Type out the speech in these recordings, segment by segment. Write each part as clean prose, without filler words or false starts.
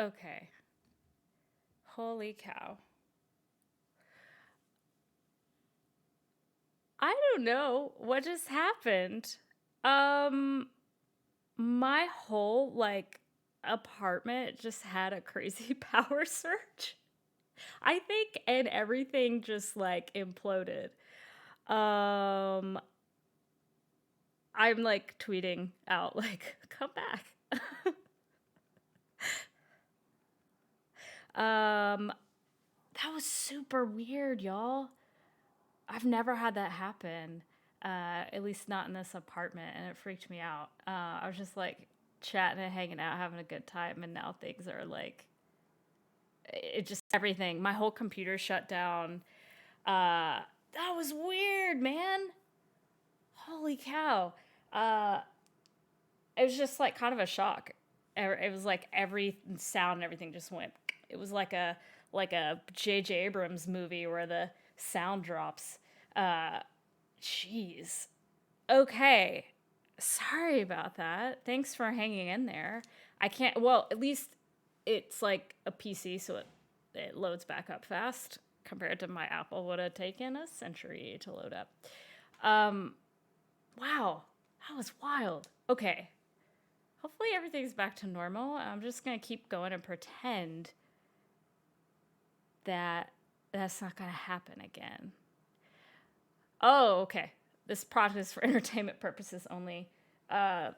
Okay. Holy cow. I don't know what just happened. Um, my whole like apartment just had a crazy power surge. I think, and everything just like imploded. Um, I'm like tweeting out like, come back. That was super weird, y'all. I've never had that happen. At least not in this apartment, and it freaked me out. I was just like chatting and hanging out, having a good time, and now things are like, it just everything. My whole computer shut down. That was weird, man. Holy cow. Uh, it was just like kind of a shock. It was like every sound and everything just went. It was like a J.J. Abrams movie where the sound drops. Uh, Jeez. Okay. Sorry about that. Thanks for hanging in there. I can't. Well, at least it's like a PC, so it loads back up fast compared to my Apple would have taken a century to load up. Um, wow, that was wild. Okay, hopefully everything's back to normal. I'm just gonna keep going and pretend that that's not gonna happen again. Oh, okay. This product is for entertainment purposes only. Uh,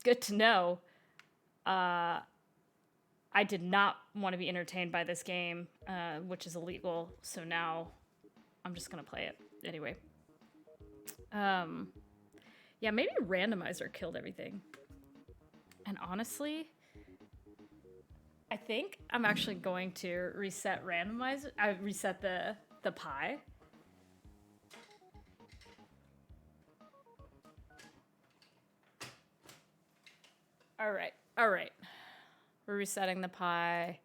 Good to know. Uh, I did not want to be entertained by this game, which is illegal. So now I'm just gonna play it anyway. Um, yeah, maybe randomizer killed everything. And honestly, I think I'm actually going to reset randomizer. I reset the pie. All right, all right. We're resetting the pie.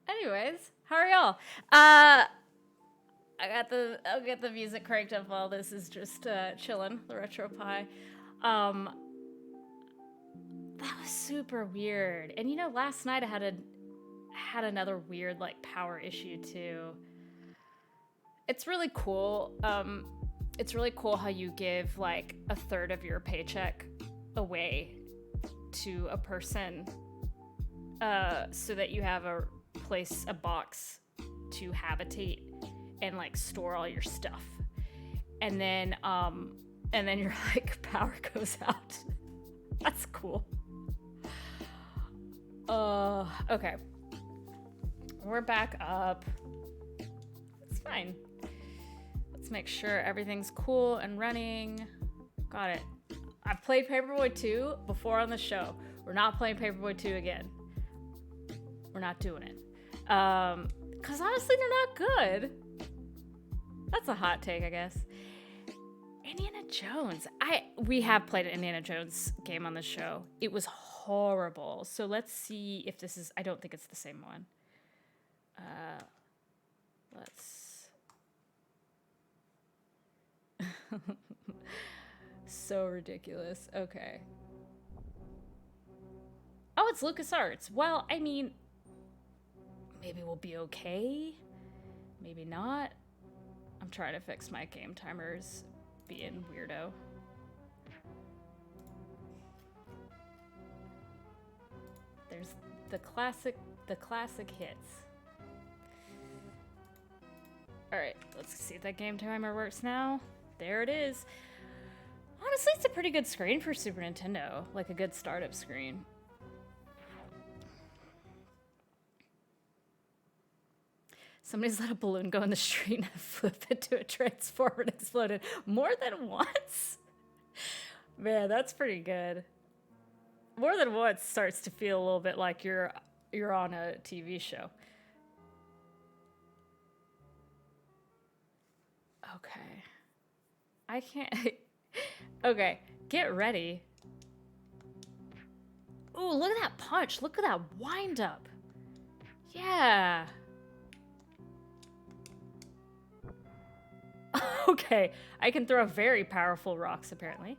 Anyways, how are y'all? I'll get the music cranked up while this is just chilling, the retro pie. Um that was super weird. And you know, last night I had another weird like power issue too. It's really cool. It's really cool how you give like a third of your paycheck away to a person so that you have a box to habitate and like store all your stuff. And then your like power goes out. That's cool. Okay. We're back up. It's fine. Let's make sure everything's cool and running. Got it. I've played Paperboy 2 before on the show. We're not playing Paperboy 2 again. We're not doing it. Cause honestly, they're not good. That's a hot take, I guess. Indiana Jones. We have played an Indiana Jones game on the show. It was horrible. So let's see if this is. I don't think it's the same one. Let's. So ridiculous. Okay. Oh, it's LucasArts. Well, I mean, maybe we'll be okay. Maybe not. I'm trying to fix my game timers being weirdo. There's the classic hits. All right, let's see if that game timer works now. There it is. Honestly, it's a pretty good screen for Super Nintendo, like a good startup screen. Somebody's let a balloon go in the street and flip into a transformer and exploded more than once? Man, that's pretty good. More than once starts to feel a little bit like you're on a TV show. Okay. I can't. Okay, get ready. Ooh, look at that punch. Look at that wind up. Yeah. Okay, I can throw very powerful rocks, apparently.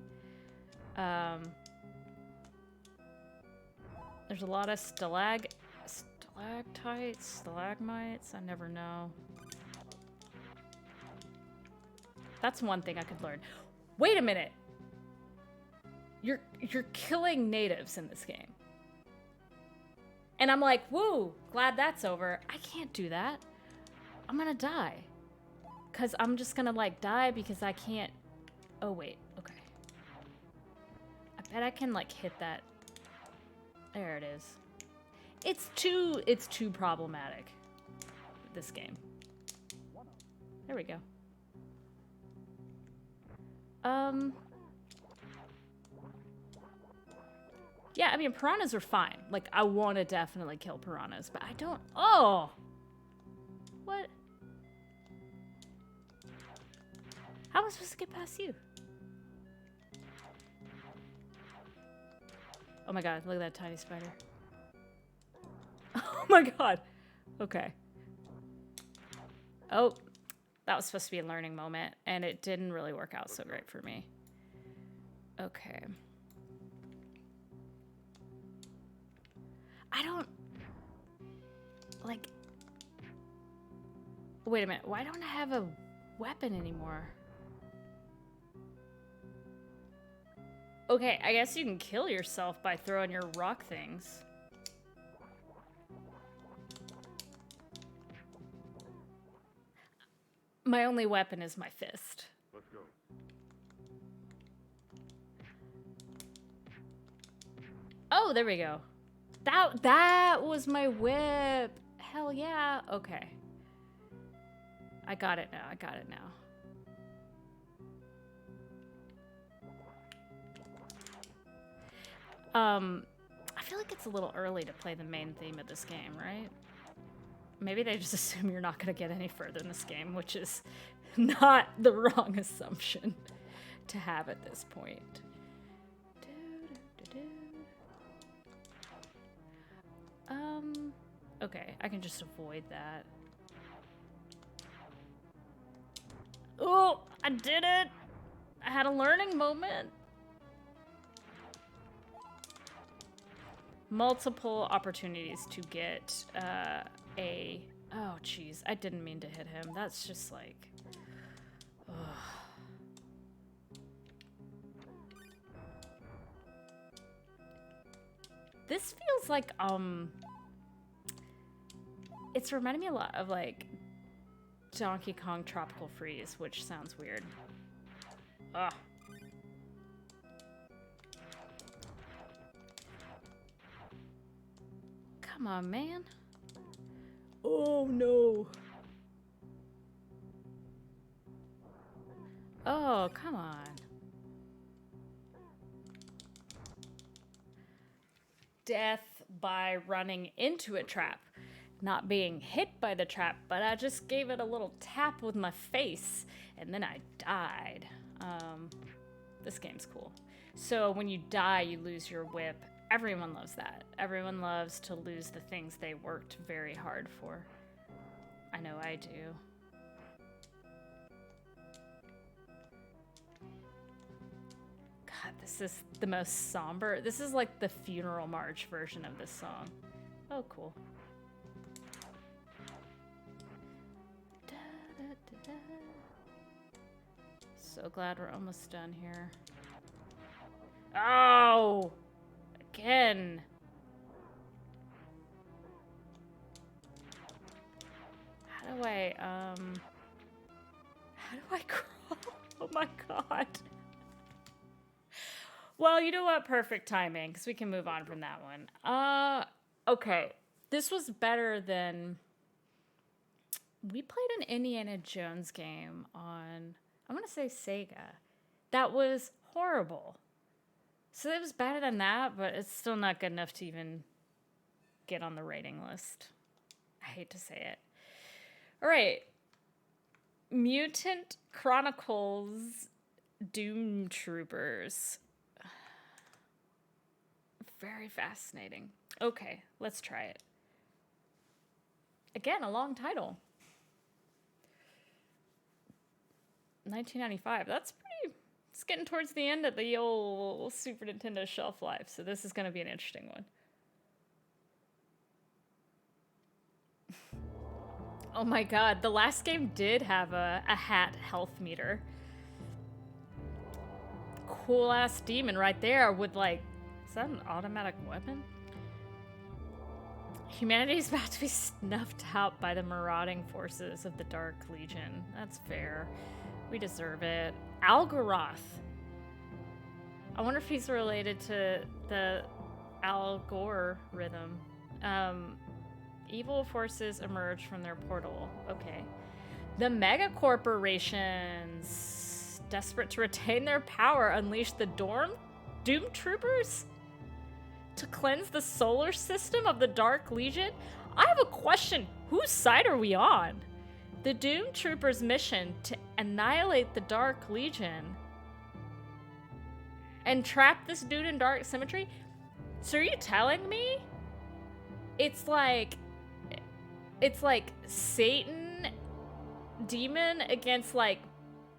There's a lot of stalactites, stalagmites. I never know. That's one thing I could learn. Wait a minute. You're killing natives in this game. And I'm like, woo, glad that's over. I can't do that. I'm gonna die. Cause I'm just gonna like die because I can't. Oh wait, okay. I bet I can like hit that. There it is. It's too problematic. This game. There we go. Yeah, I mean, piranhas are fine. Like, I want to definitely kill piranhas, but I don't... Oh! What? How am I supposed to get past you? Oh my god, look at that tiny spider. Oh my god. Okay. Oh, that was supposed to be a learning moment, and it didn't really work out so great for me. Okay. I don't... Like... Wait a minute. Why don't I have a weapon anymore? Okay, I guess you can kill yourself by throwing your rock things. My only weapon is my fist. Let's go. Oh, there we go. That was my whip. Hell yeah. Okay. I got it now. I got it now. I feel like it's a little early to play the main theme of this game, right? Maybe they just assume you're not going to get any further in this game, which is not the wrong assumption to have at this point. Okay, I can just avoid that. Oh, I did it! I had a learning moment. Multiple opportunities to get a... Oh, jeez. I didn't mean to hit him. That's just like... Ugh. This feels like, it's reminding me a lot of, like, Donkey Kong Tropical Freeze, which sounds weird. Ugh. Come on, man. Oh, no. Oh, come on. Death by running into a trap. Not being hit by the trap, but I just gave it a little tap with my face, and then I died. This game's cool. So when you die, you lose your whip. Everyone loves that. Everyone loves to lose the things they worked very hard for. I know I do. God, this is the most somber. This is like the funeral march version of this song. Oh, cool. So glad we're almost done here. Oh! Again. How do I crawl? Oh my god. Well, you know what? Perfect timing, because we can move on from that one. Okay. This was better than... We played an Indiana Jones game on, I'm going to say Sega. That was horrible. So it was better than that, but it's still not good enough to even get on the rating list. I hate to say it. All right. Mutant Chronicles Doom Troopers. Very fascinating. Okay, let's try it. Again, a long title. 1995. That's pretty... It's getting towards the end of the old Super Nintendo shelf life, so this is going to be an interesting one. Oh my god, the last game did have a hat health meter. Cool ass demon right there with like, is that an automatic weapon? Humanity's about to be snuffed out by the marauding forces of the Dark Legion. That's fair. We deserve it. Algoroth. I wonder if he's related to the Al Gore rhythm. Evil forces emerge from their portal. Okay. The mega corporations, desperate to retain their power, unleash the Doom Troopers to cleanse the solar system of the Dark Legion. I have a question. Whose side are we on? The Doom Troopers' mission to annihilate the Dark Legion and trap this dude in Dark Symmetry? So are you telling me it's like Satan demon against like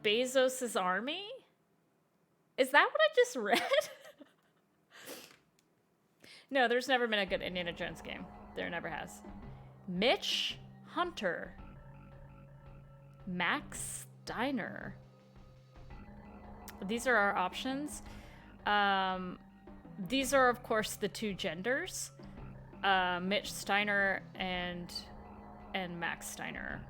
Bezos's army? Is that what I just read? No, there's never been a good Indiana Jones game. There never has. Mitch Hunter. Max Steiner. These are our options. These are, of course, the two genders. Mitch Steiner and Max Steiner.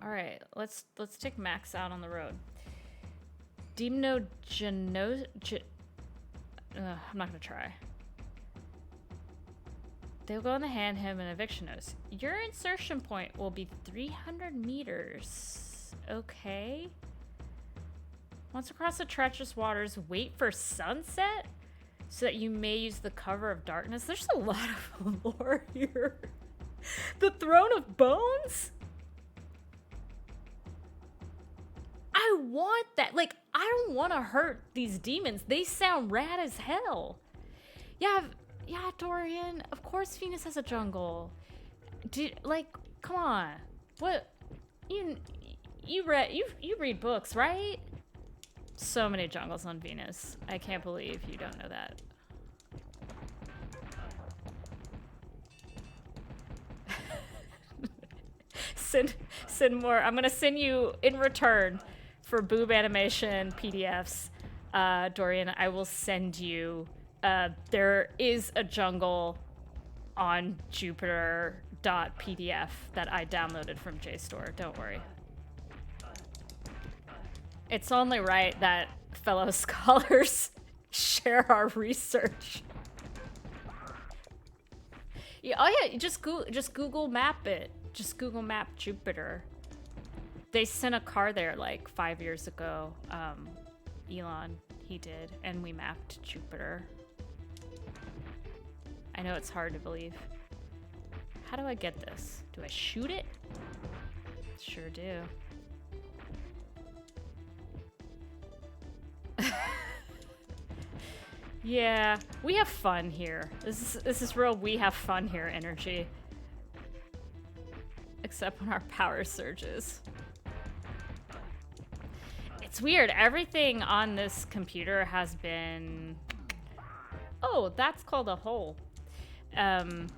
All right, let's take Max out on the road. I'm not gonna try. They'll go on the hand him and eviction notice. Your insertion point will be 300 meters. Okay. Once across the treacherous waters, wait for sunset so that you may use the cover of darkness. There's a lot of lore here. The Throne of Bones? I want that. Like, I don't want to hurt these demons. They sound rad as hell. Yeah, Dorian. Of course Venus has a jungle. Come on. What? You read books, right? So many jungles on Venus. I can't believe you don't know that. Send more. I'm gonna send you in return for boob animation PDFs. Dorian, I will send you. There is a jungle on Jupiter.pdf that I downloaded from JSTOR. Don't worry. It's only right that fellow scholars share our research. Yeah, oh yeah, just Google map it. Just Google map Jupiter. They sent a car there like 5 years ago. Elon, he did, and we mapped Jupiter. I know it's hard to believe. How do I get this? Do I shoot it? Sure do. Yeah, we have fun here. This is real we have fun here energy. Except when our power surges. It's weird. Everything on this computer has been... Oh, that's called a hole. Why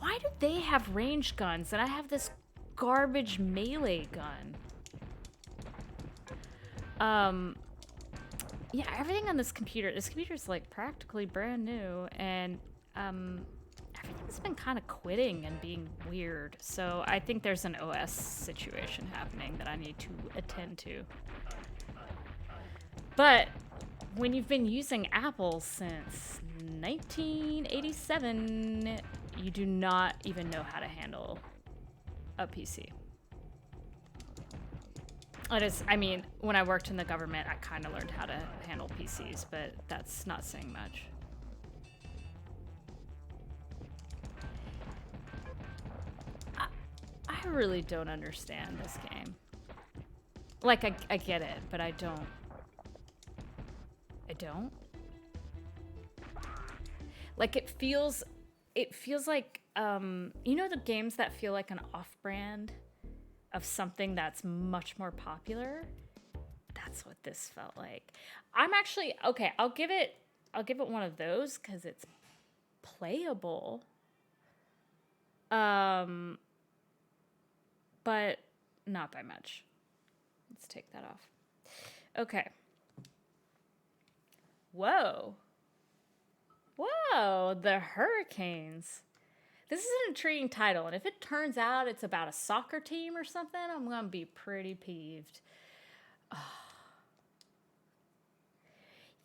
do they have range guns and I have this garbage melee gun? Yeah, everything on this computer's like practically brand new, and everything's been kind of quitting and being weird. So I think there's an OS situation happening that I need to attend to. But when you've been using Apple since 1987, you do not even know how to handle a PC. I mean, when I worked in the government, I kind of learned how to handle PCs, but that's not saying much. I really don't understand this game. Like, I get it, but I don't. I don't? Like, it feels like, you know the games that feel like an off-brand of something that's much more popular? That's what this felt like. I'm actually, okay, I'll give it one of those because it's playable. But not by much. Let's take that off. Okay. Whoa. Whoa, the Hurricanes. This is an intriguing title, and if it turns out it's about a soccer team or something, I'm going to be pretty peeved. Oh.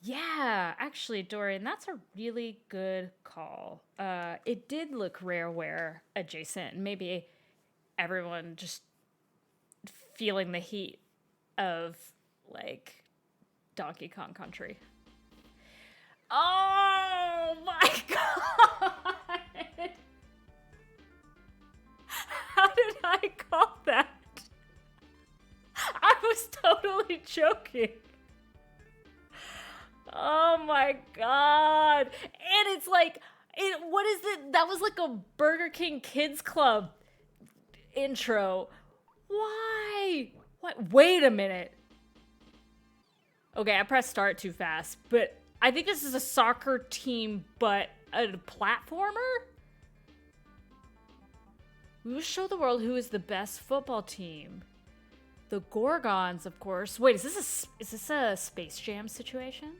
Yeah, actually, Dorian, that's a really good call. It did look Rareware adjacent. Maybe everyone just feeling the heat of, like, Donkey Kong Country. Oh my god! How did I call that? I was totally joking. Oh my god. And it's like, what is it? That was like a Burger King Kids Club intro. Why? What? Wait a minute. Okay, I pressed start too fast, but I think this is a soccer team, but a platformer? We will show the world who is the best football team. The Gorgons, of course. Wait, is this a Space Jam situation?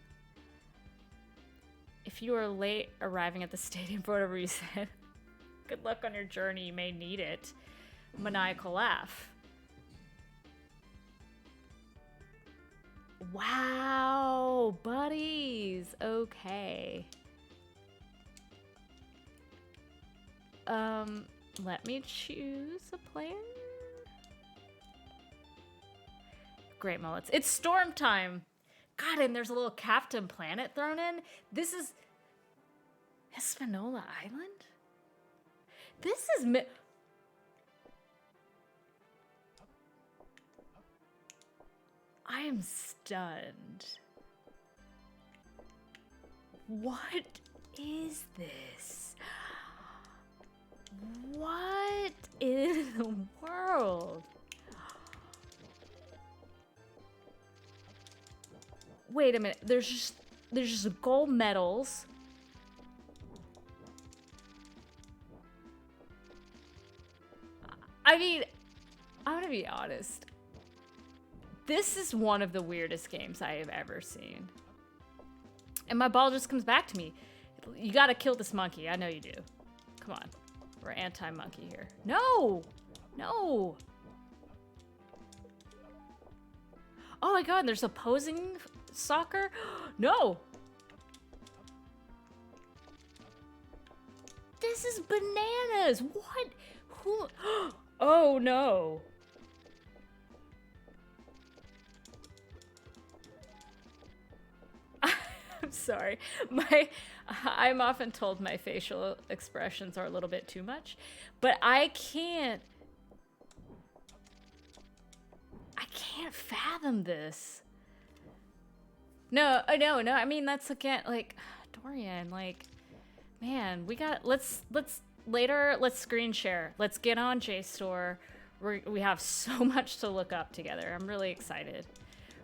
If you are late arriving at the stadium for whatever you said, good luck on your journey. You may need it. Maniacal laugh. Wow, buddies. Okay. Let me choose a player. Great mullets. It's storm time. God, and there's a little Captain Planet thrown in. This is Hispaniola Island? This is I am stunned. What is this? What in the world? Wait a minute. There's just gold medals. I mean, I'm gonna be honest. This is one of the weirdest games I have ever seen. And my ball just comes back to me. You gotta kill this monkey. I know you do. Come on. We're anti-monkey here. No! No! Oh my god, there's opposing soccer? No! This is bananas! What? Who? Oh no! I'm sorry. I'm often told my facial expressions are a little bit too much, but I can't fathom this. No. I mean, that's again, like, Dorian, like, man, let's screen share. Let's get on JSTOR. We have so much to look up together. I'm really excited.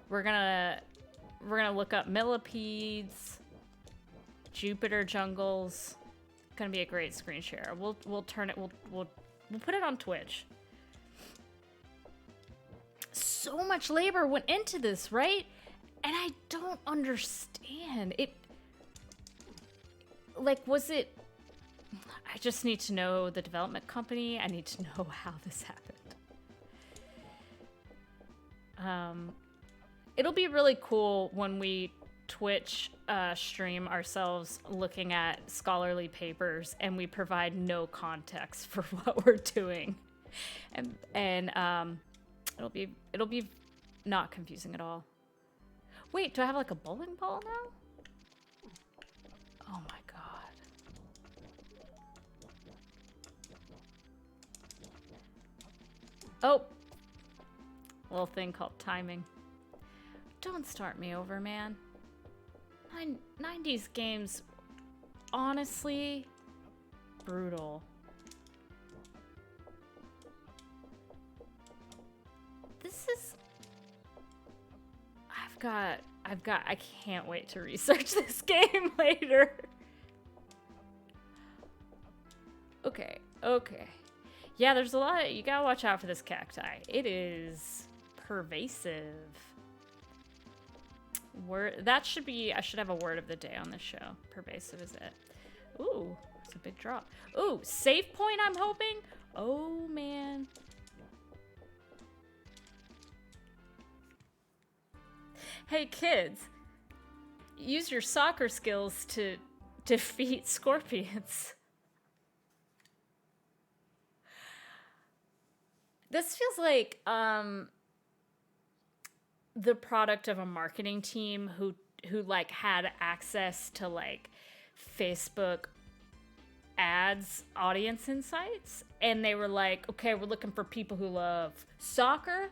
We're gonna look up millipedes, Jupiter jungles. It's gonna be a great screen share. We'll put it on Twitch. So much labor went into this, right? And I don't understand it. Like, was it? I just need to know the development company. I need to know how this happened. It'll be really cool when we Twitch stream ourselves looking at scholarly papers and we provide no context for what we're doing, and it'll be not confusing at all. Wait, do I have like a bowling ball now? Oh my god. Oh, little thing called timing. Don't start me over, man. 90s games, honestly, brutal. This is... I can't wait to research this game later. Okay, Okay. Yeah, there's a lot. You gotta watch out for this cacti. It is pervasive. That should be. I should have a word of the day on this show. Pervasive is it? Ooh, it's a big drop. Ooh, save point. I'm hoping. Oh man. Hey kids, use your soccer skills to defeat scorpions. This feels like the product of a marketing team who like had access to like Facebook ads audience insights, and they were like, okay, we're looking for people who love soccer,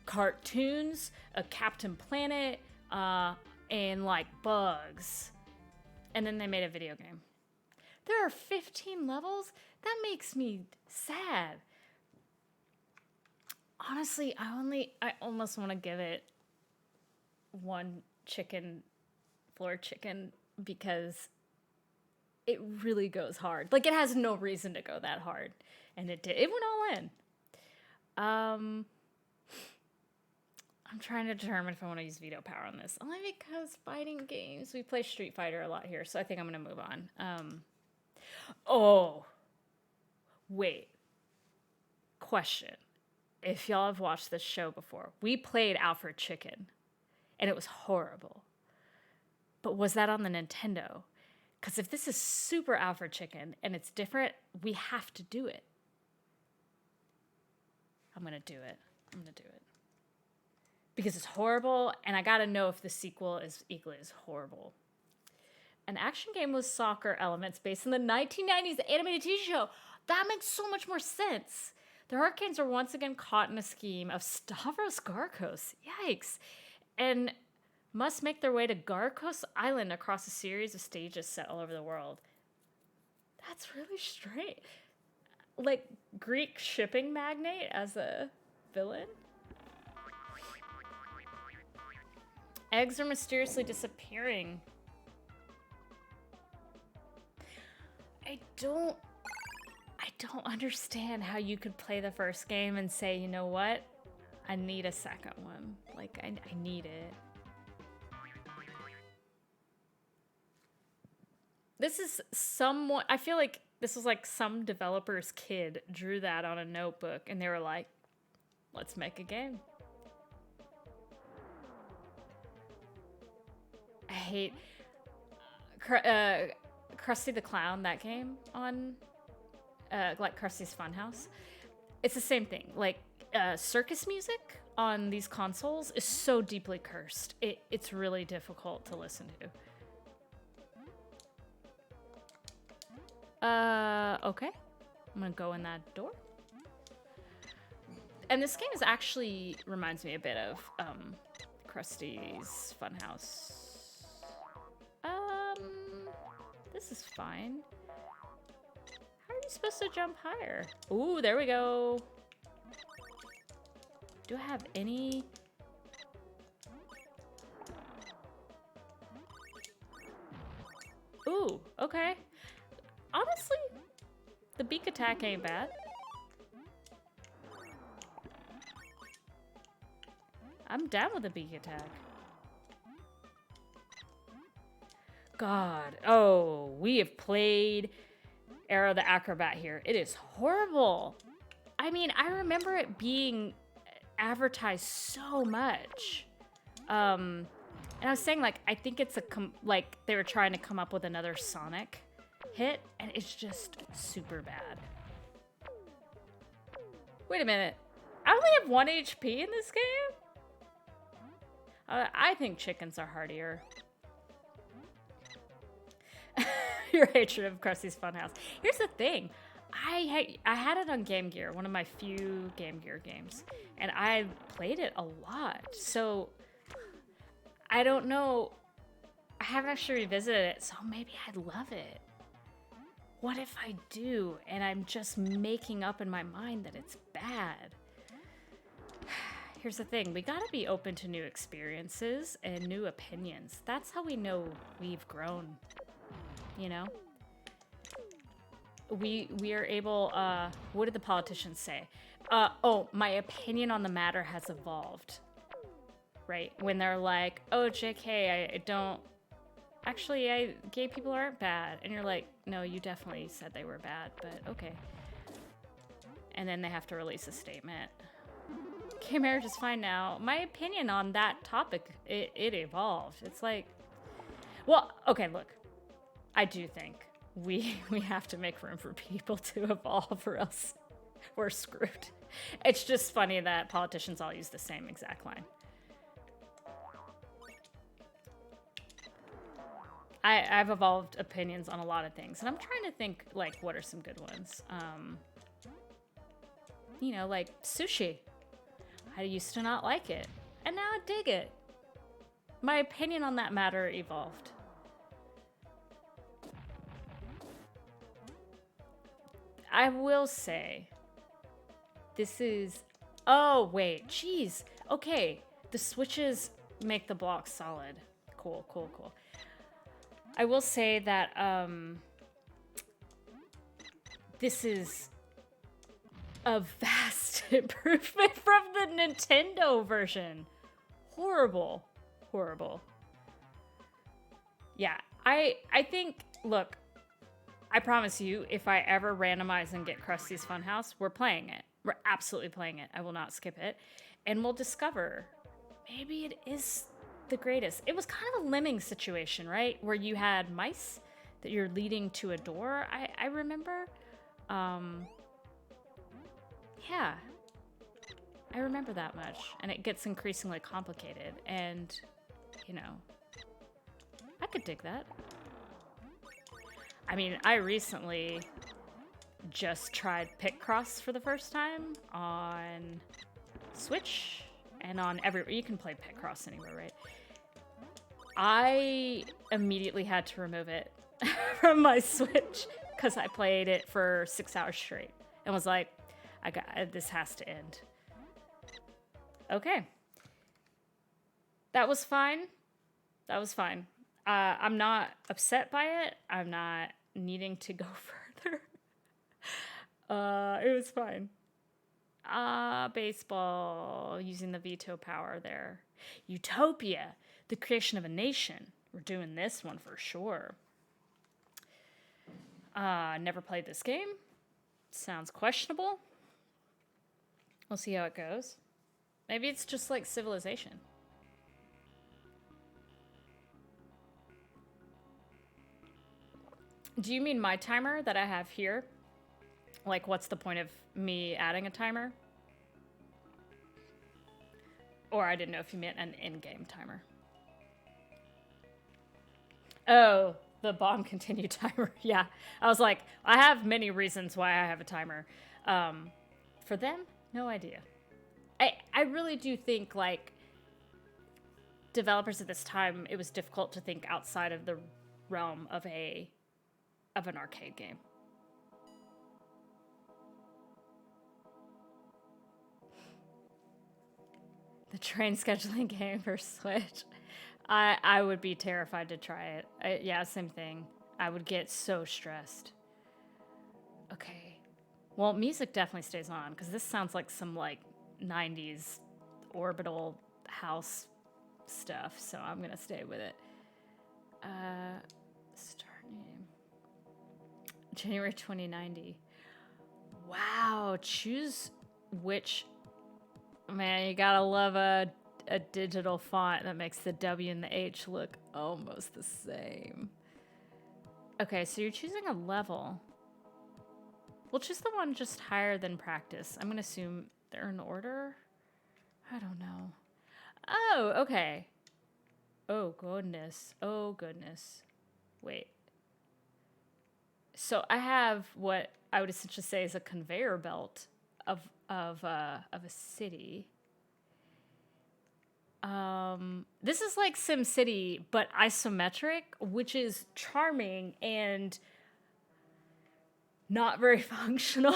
cartoons, Captain Planet, and like bugs. And then they made a video game. There are 15 levels? That makes me sad. Honestly, I almost want to give it one floor chicken because it really goes hard. Like, it has no reason to go that hard. And it did. It went all in. I'm trying to determine if I want to use veto power on this. Only because fighting games, we play Street Fighter a lot here, so I think I'm going to move on. Oh. Wait. Question. If y'all have watched this show before, we played Alfred Chicken, and it was horrible. But was that on the Nintendo? Because if this is Super Alfred Chicken, and it's different, we have to do it. I'm going to do it. Because it's horrible, and I gotta know if the sequel is equally as horrible. An action game with soccer elements based on the 1990s animated TV show. That makes so much more sense. The Hurricanes are once again caught in a scheme of Stavros Garkos. Yikes. And must make their way to Garkos Island across a series of stages set all over the world. That's really strange. Like, Greek shipping magnate as a villain? Eggs are mysteriously disappearing. I don't understand how you could play the first game and say, you know what? I need a second one. Like, I need it. This is somewhat... I feel like this was like some developer's kid drew that on a notebook and they were like, let's make a game. I hate Krusty the Clown, that game on like Krusty's Funhouse. It's the same thing. Like circus music on these consoles is so deeply cursed. It's really difficult to listen to. Okay. I'm gonna go in that door. And this game is actually reminds me a bit of Krusty's Funhouse. This is fine. How are you supposed to jump higher? Ooh, there we go. Do I have any? Ooh, okay. Honestly, the beak attack ain't bad. I'm down with the beak attack. God. Oh, we have played Arrow the Acrobat here. It is horrible. I mean, I remember it being advertised so much. And I was saying, like, I think it's like they were trying to come up with another Sonic hit, and it's just super bad. Wait a minute. I only have 1 HP in this game? I think chickens are hardier. Your hatred of Krusty's Funhouse. Here's the thing. I had it on Game Gear, one of my few Game Gear games, and I played it a lot. So I don't know. I haven't actually revisited it, so maybe I'd love it. What if I do, and I'm just making up in my mind that it's bad? Here's the thing. We gotta be open to new experiences and new opinions. That's how we know we've grown. You know? we are able. What did the politicians say? My opinion on the matter has evolved. Right, when they're like, "Oh, JK, I don't. Actually, gay people aren't bad," and you're like, "No, you definitely said they were bad, but okay." And then they have to release a statement. Gay marriage is fine now. My opinion on that topic, it evolved. It's like, well, okay, look, I do think we have to make room for people to evolve, or else we're screwed. It's just funny that politicians all use the same exact line. I've evolved opinions on a lot of things, and I'm trying to think, like, what are some good ones? You know, like sushi. I used to not like it, and now I dig it. My opinion on that matter evolved. I will say, this is... Oh, wait, jeez. Okay, the switches make the blocks solid. Cool, cool, cool. I will say that this is a vast improvement from the Nintendo version. Horrible. Horrible. Yeah, I think, look, I promise you, if I ever randomize and get Krusty's Funhouse, we're playing it. We're absolutely playing it. I will not skip it. And we'll discover maybe it is the greatest. It was kind of a lemming situation, right? Where you had mice that you're leading to a door. I remember. Yeah. I remember that much. And it gets increasingly complicated. And, you know, I could dig that. I mean, I recently just tried Picross for the first time on Switch and on you can play Picross anywhere, right? I immediately had to remove it from my Switch because I played it for 6 hours straight and was like, this has to end. Okay. That was fine. That was fine. I'm not upset by it. I'm not needing to go further. It was fine. Baseball, using the veto power there. Utopia, the creation of a nation. We're doing this one for sure. Never played this game. Sounds questionable. We'll see how it goes. Maybe it's just like Civilization. Do you mean my timer that I have here? Like, what's the point of me adding a timer? Or I didn't know if you meant an in-game timer. Oh, the bomb continue timer. Yeah. I was like, I have many reasons why I have a timer. For them, no idea. I really do think, like, developers at this time, it was difficult to think outside of the realm of an arcade game. The train scheduling game for Switch. I would be terrified to try it. Yeah, same thing. I would get so stressed. Okay. Well, music definitely stays on, because this sounds like some, like, 90s orbital house stuff, so I'm going to stay with it. Start name. January 2090. Wow, choose which... Man, you gotta love a digital font that makes the W and the H look almost the same. Okay, so you're choosing a level. We'll choose the one just higher than practice. I'm gonna assume they're in order. I don't know. Oh, okay. Oh, goodness. Oh, goodness. Wait. So I have what I would essentially say is a conveyor belt of a city. This is like SimCity, but isometric, which is charming and not very functional.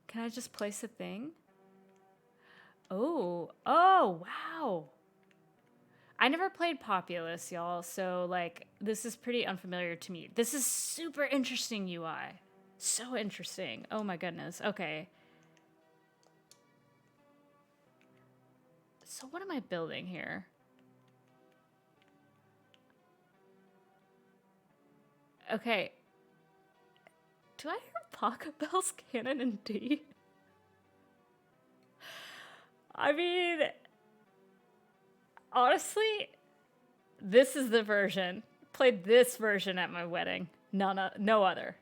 Can I just place a thing? Oh, wow. I never played Populous, y'all, so, like, this is pretty unfamiliar to me. This is super interesting UI. So interesting. Oh my goodness. Okay. So what am I building here? Okay. Do I hear Pocket Bell's Canon in D? I mean, honestly, this is the version. Played this version at my wedding. No other.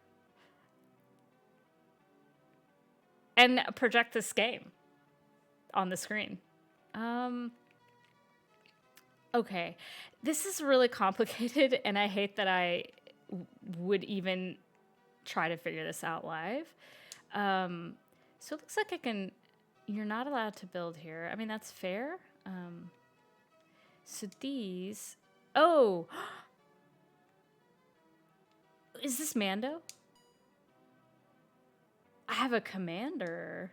And project this game on the screen. Okay. This is really complicated, and I hate that I would even try to figure this out live. So it looks like I can... You're not allowed to build here. I mean, that's fair. So these... Oh! Is this Mando? I have a commander.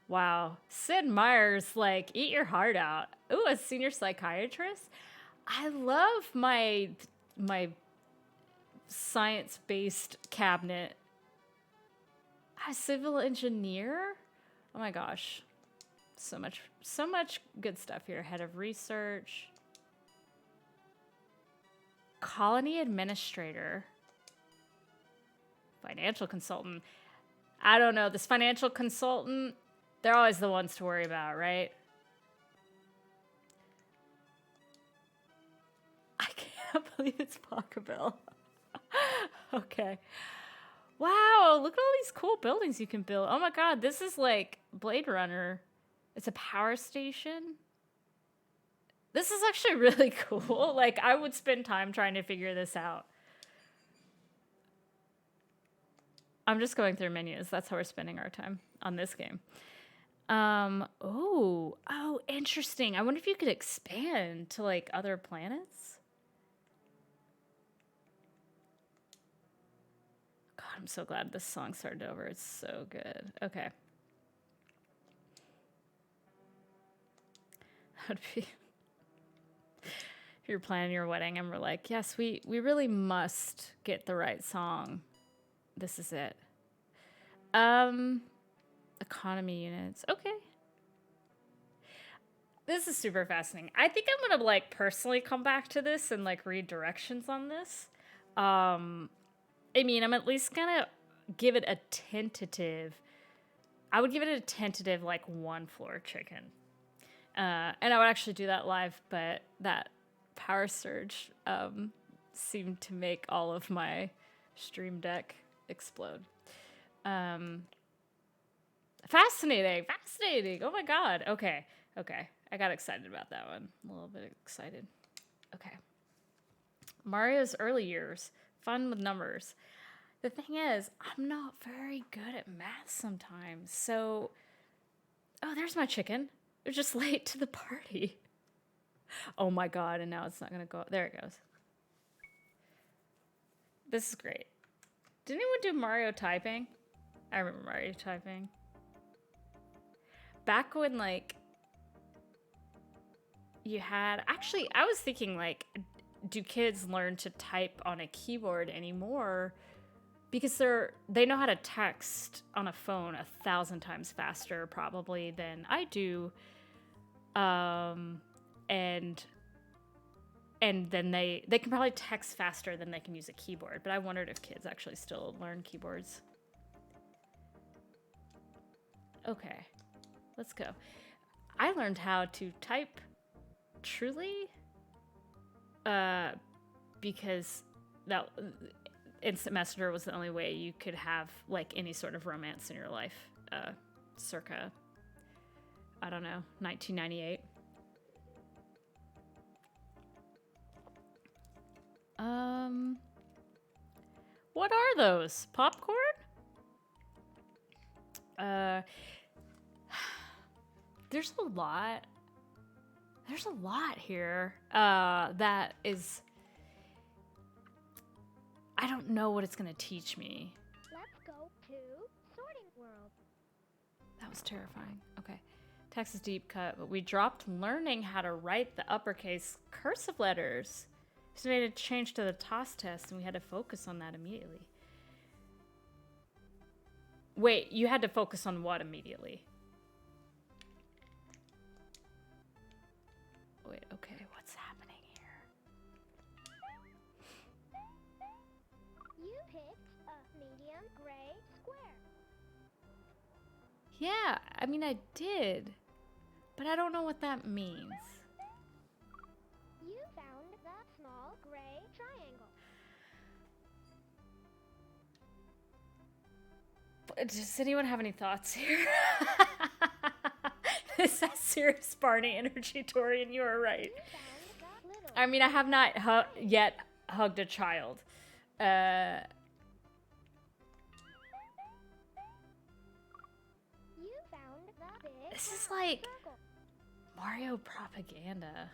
Wow. Sid Meier's like, eat your heart out. Ooh, a senior psychiatrist? I love my science-based cabinet. A civil engineer? Oh my gosh. So much good stuff here. Head of research. Colony administrator. Financial consultant. I don't know. This financial consultant, they're always the ones to worry about, right? I can't believe it's Pachelbel. Okay. Wow, look at all these cool buildings you can build. Oh my god, this is like Blade Runner. It's a power station. This is actually really cool. Like, I would spend time trying to figure this out. I'm just going through menus. That's how we're spending our time on this game. Oh, interesting. I wonder if you could expand to, like, other planets. God, I'm so glad this song started over. It's so good. Okay. That would be... If you're planning your wedding and we're like, yes, we really must get the right song. This is it. Economy units. Okay. This is super fascinating. I think I'm gonna like personally come back to this and like read directions on this. I mean, I'm at least gonna give it a tentative. I would give it a tentative like 1 floor chicken. And I would actually do that live, but that power surge seemed to make all of my Stream Deck explode. Fascinating. Oh my god. Okay. I got excited about that one. A little bit excited. Okay. Mario's early years. Fun with numbers. The thing is, I'm not very good at math sometimes. So, oh, there's my chicken. It was just late to the party. Oh my god, and now it's not gonna go. There it goes. This is great. Did anyone do Mario typing? I remember Mario typing. Back when, like, you had... Actually, I was thinking, like, do kids learn to type on a keyboard anymore? Because they know how to text on a phone 1,000 times faster, probably, than I do. And then they can probably text faster than they can use a keyboard. But I wondered if kids actually still learn keyboards. Okay, let's go. I learned how to type truly because that Instant Messenger was the only way you could have like any sort of romance in your life circa, I don't know, 1998. What are those? Popcorn? There's a lot. There's a lot here. That is... I don't know what it's gonna teach me. Let's go to Sorting World. That was terrifying. Okay. Texas deep cut, but we dropped learning how to write the uppercase cursive letters. So we made a change to the TOS test, and we had to focus on that immediately. Wait, you had to focus on what immediately? Wait, okay, what's happening here? You picked a medium gray square. Yeah, I mean, I did. But I don't know what that means. You found the small gray triangle. Does anyone have any thoughts here? This has serious Barney energy, Tori, and you are right. I mean, I have not yet hugged a child. You found the big This is like circle. Mario propaganda.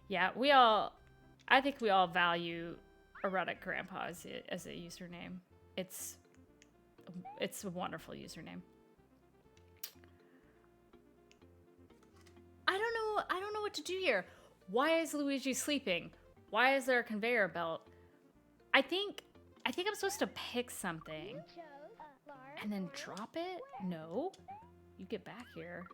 Yeah, I think we all value erotic grandpa as a username. It's a wonderful username. I don't know what to do here. Why is Luigi sleeping? Why is there a conveyor belt? I think I'm supposed to pick something You chose a large and then orange drop it? square. No. You get back here.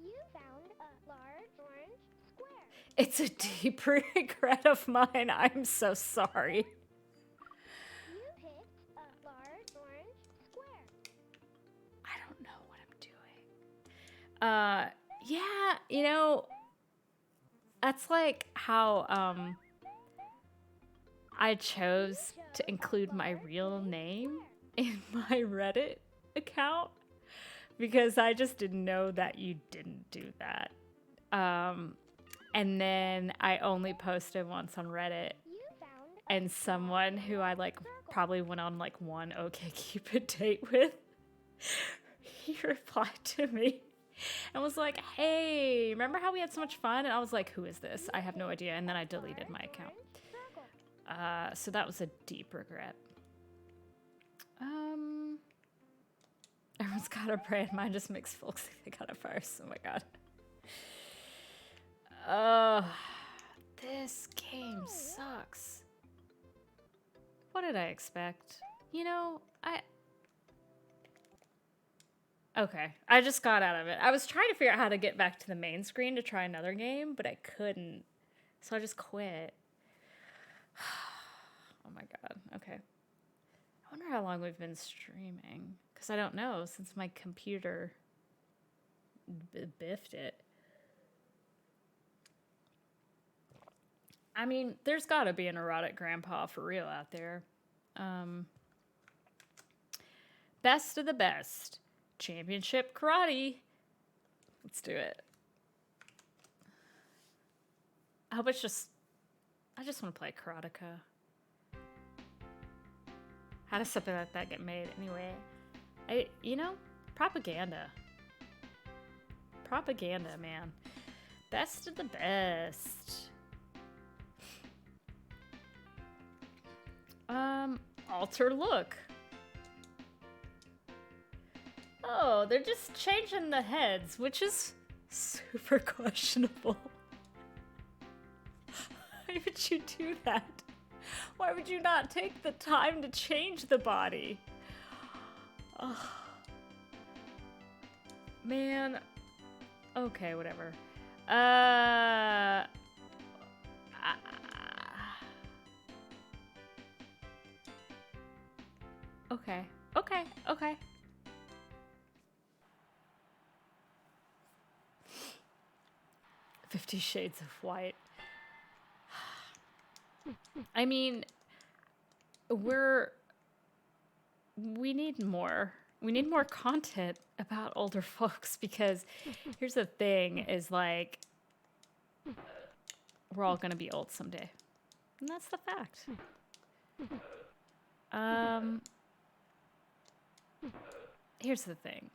You found a large orange square. It's a deep regret of mine. I'm so sorry. You picked a large orange square. I don't know what I'm doing. Yeah, you know, that's like how I chose to include my real name in my Reddit account because I just didn't know that you didn't do that. And then I only posted once on Reddit, You found a and someone who I like circle. probably went on like one OkCupid date with, he replied to me and was like, "Hey, remember how we had so much fun?" And I was like, "Who is this? I have no idea." And then I deleted my account. Orange circle. So that was a deep regret. Everyone's got a brand. Mine just makes folks think they got a virus. Oh my god. This game sucks. What did I expect? You know, Okay, I just got out of it. I was trying to figure out how to get back to the main screen to try another game, but I couldn't. So I just quit. Oh my god, okay. I wonder how long we've been streaming. Because I don't know, since my computer biffed it. I mean, there's gotta be an erotic grandpa for real out there. Best of the best. Championship karate. Let's do it. I hope it's just... I just want to play Karateka. How does something like that get made anyway? You know, propaganda. Propaganda, man. Best of the best. Alter look. Oh, they're just changing the heads, which is super questionable. Why would you do that? Why would you not take the time to change the body? Oh. Man. Okay, whatever. Okay. 50 Shades of White. I mean, we need more. We need more content about older folks because here's the thing is like, we're all gonna be old someday. And that's the fact. Here's the thing.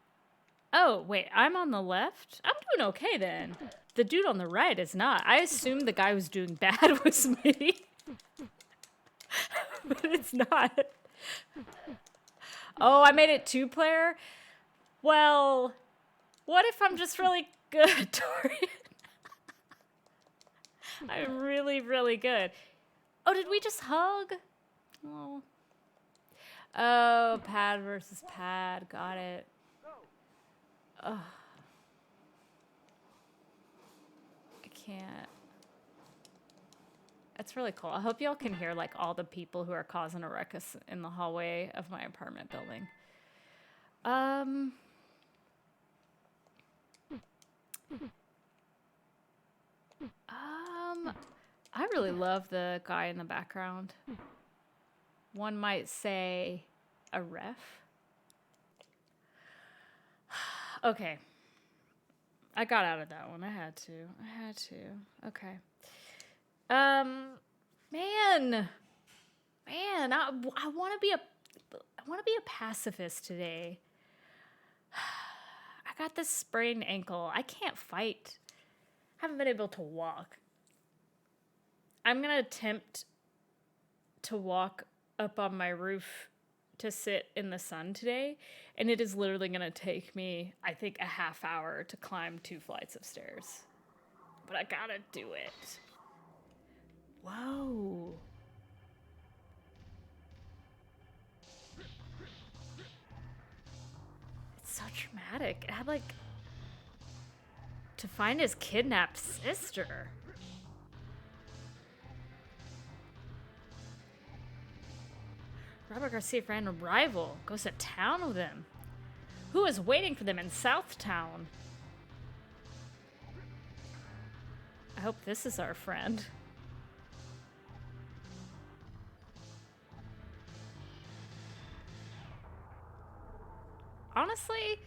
Oh, wait, I'm on the left? I'm doing okay then. The dude on the right is not. I assumed the guy who's doing bad was me. But it's not. Oh, I made it 2-player? Well, What if I'm just really good, Torian? I'm really, really good. Oh, did we just hug? Oh. Oh, pad versus pad. Got it. Ugh. I can't. That's really cool. I hope y'all can hear like all the people who are causing a ruckus in the hallway of my apartment building. I really love the guy in the background. One might say a ref. Okay. I got out of that one. I had to. Okay. Man, I want to be a pacifist today. I got this sprained ankle. I can't fight. Haven't been able to walk. I'm gonna attempt to walk up on my roof to sit in the sun today, and it is literally gonna take me, I think, a half hour to climb 2 flights of stairs. But I gotta do it. Whoa. It's so dramatic. It had like to find his kidnapped sister. Robert Garcia, random rival, goes to town with him. Who is waiting for them in Southtown? I hope this is our friend. Honestly,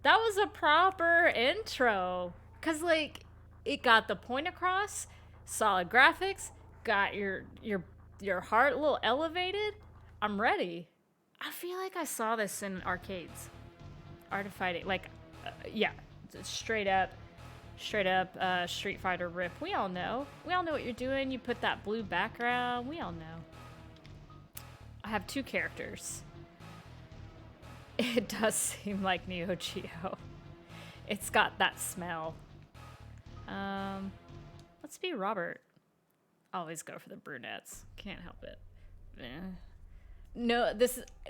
that was a proper intro. Cause like it got the point across, solid graphics, got your heart a little elevated. I'm ready. I feel like I saw this in arcades. Art of Fighting, like, yeah, straight up Street Fighter rip. We all know what you're doing. You put that blue background. We all know. I have 2 characters. It does seem like Neo Geo. It's got that smell. Let's be Robert. Always go for the brunettes. Can't help it.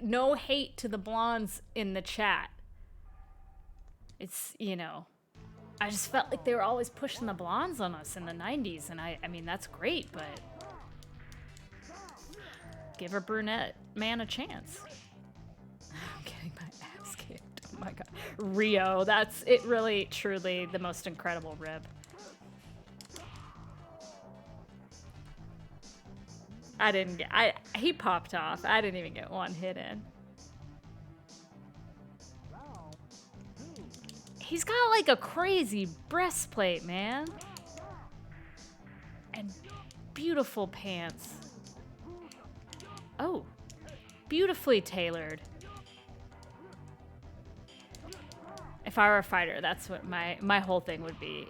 No hate to the blondes in the chat. It's, I just felt like they were always pushing the blondes on us in the 90s, and I mean, that's great, but give a brunette man a chance. I'm getting my ass kicked. Oh my god. Rio, that's it, really, truly the most incredible rib. He popped off. I didn't even get one hit in. He's got like a crazy breastplate, man. And beautiful pants. Oh, beautifully tailored. If I were a fighter, that's what my whole thing would be.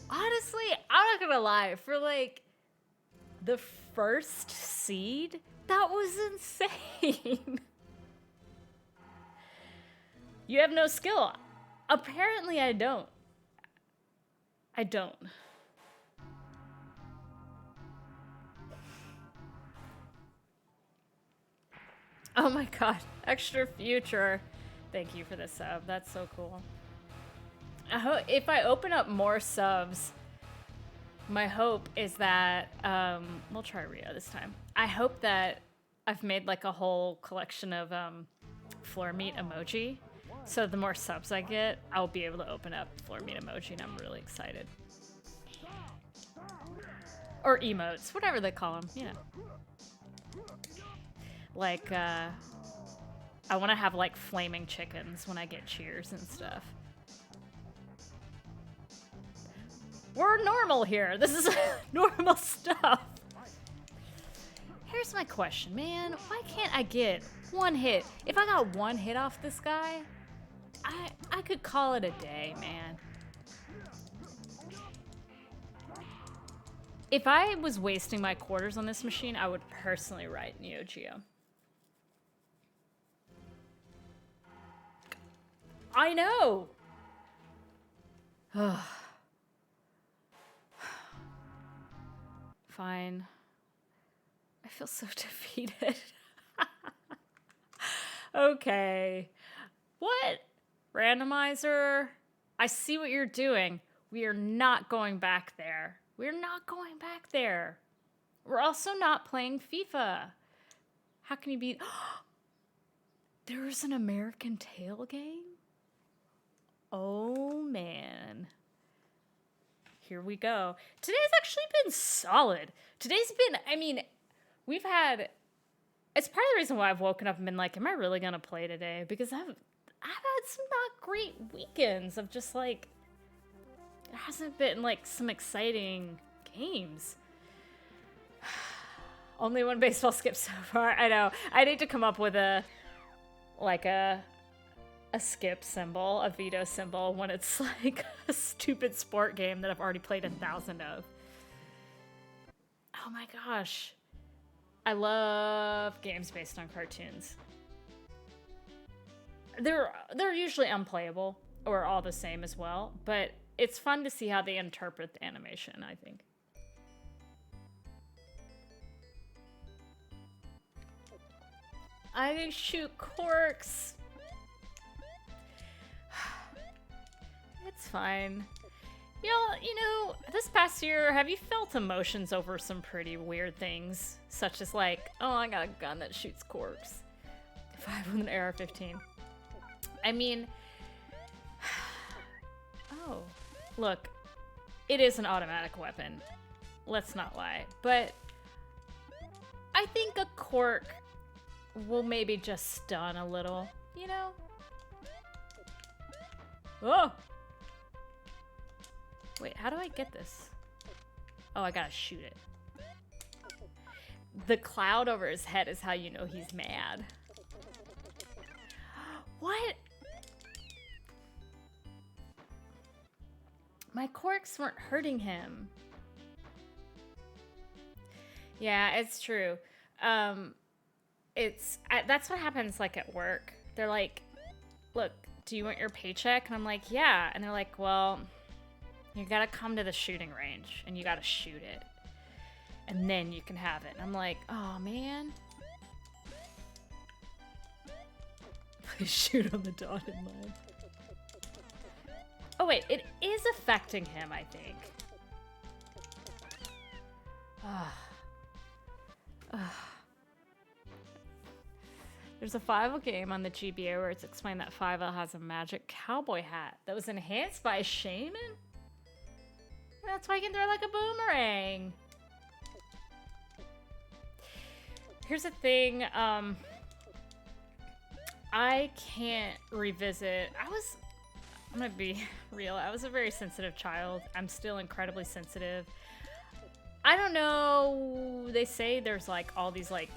Honestly, I'm not gonna lie, for like the first seed, that was insane. You have no skill. Apparently I don't. Oh my god, extra future. Thank you for the sub, that's so cool. If I open up more subs, my hope is that, we'll try Rio this time. I hope that I've made like a whole collection of floor meat emoji. So the more subs I get, I'll be able to open up floor meat emoji, and I'm really excited. Or emotes, whatever they call them, Like, I want to have like flaming chickens when I get cheers and stuff. We're normal here. This is normal stuff. Here's my question, man. Why can't I get one hit? If I got one hit off this guy, I could call it a day, man. If I was wasting my quarters on this machine, I would personally write Neo Geo. I know. Fine. I feel so defeated. Okay. What? Randomizer? I see what you're doing. We are not going back there. We're not going back there. We're also not playing FIFA. How can you be... There's an American Tail game? Oh, man. Here we go. Today's actually been solid. Today's been, I mean, we've had... It's part of the reason why I've woken up and been like, am I really going to play today? Because I've had some not great weekends of just like... There hasn't been like some exciting games. Only one baseball skip so far. I know. I need to come up with a skip symbol, a veto symbol, when it's like a stupid sport game that I've already played 1,000 of. Oh my gosh. I love games based on cartoons. They're usually unplayable or all the same as well, but it's fun to see how they interpret the animation, I think. I shoot corks. It's fine. You know, this past year, have you felt emotions over some pretty weird things? Such as like, oh, I got a gun that shoots corks. 5 with an AR-15. I mean... Oh. Look, it is an automatic weapon. Let's not lie. But I think a cork will maybe just stun a little, you know? Oh! Wait, how do I get this? Oh, I gotta shoot it. The cloud over his head is how you know he's mad. What? My corks weren't hurting him. Yeah, it's true. That's what happens like at work. They're like, look, do you want your paycheck? And I'm like, yeah. And they're like, well, you gotta come to the shooting range and you gotta shoot it. And then you can have it. And I'm like, oh man. Please shoot on the dotted line. Oh wait, it is affecting him, I think. There's a 5 game on the GBA where it's explained that 5 has a magic cowboy hat that was enhanced by a shaman? And that's why you can throw like a boomerang. Here's the thing, I can't revisit. I'm gonna be real, I was a very sensitive child. I'm still incredibly sensitive. I don't know, they say there's like all these like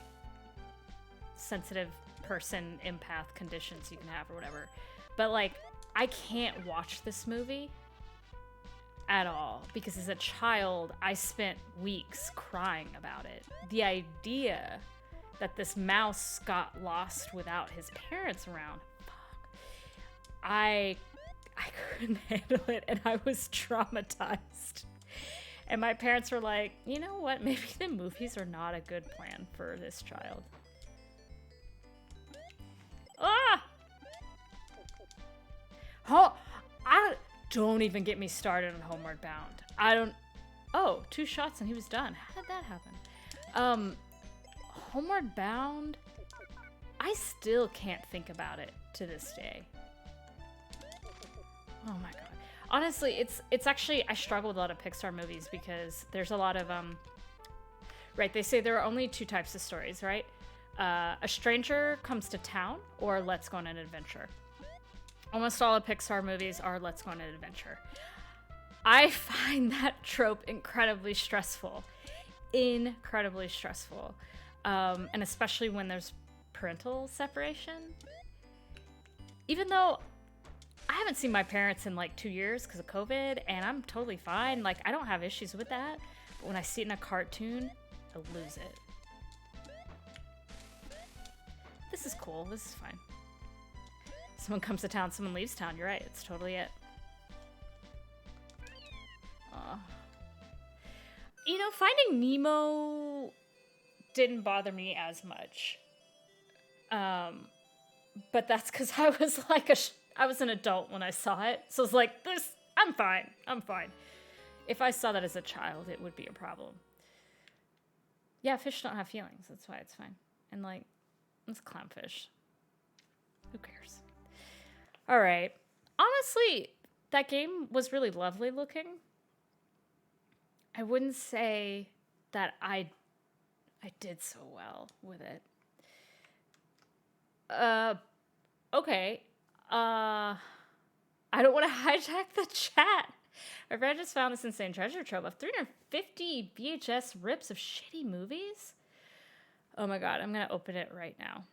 sensitive person empath conditions you can have or whatever. But like, I can't watch this movie at all because as a child, I spent weeks crying about it. The idea that this mouse got lost without his parents around, fuck. I couldn't handle it and I was traumatized. And my parents were like, you know what, maybe the movies are not a good plan for this child. Ah! Oh, don't even get me started on Homeward Bound. Oh, 2 shots and he was done. How did that happen? Homeward Bound, I still can't think about it to this day. Oh my god. Honestly, it's actually, I struggle with a lot of Pixar movies because there's a lot of, right, they say there are only 2 types of stories, right? A stranger comes to town or let's go on an adventure. Almost all of Pixar movies are let's go on an adventure. I find that trope incredibly stressful. Incredibly stressful. And especially when there's parental separation. Even though I haven't seen my parents in like 2 years because of COVID, and I'm totally fine. Like, I don't have issues with that. But when I see it in a cartoon, I lose it. This is cool. This is fine. Someone comes to town, someone leaves town. You're right. It's totally it. You know, Finding Nemo didn't bother me as much. But that's because I was like I was an adult when I saw it. So it's like, I'm fine. I'm fine. If I saw that as a child, it would be a problem. Yeah, fish don't have feelings. That's why it's fine. And like, it's clownfish. Who cares? All right. Honestly, that game was really lovely looking. I wouldn't say that I did so well with it. Okay. I don't want to hijack the chat. My friend just found this insane treasure trove of 350 VHS rips of shitty movies. Oh my god, I'm gonna open it right now.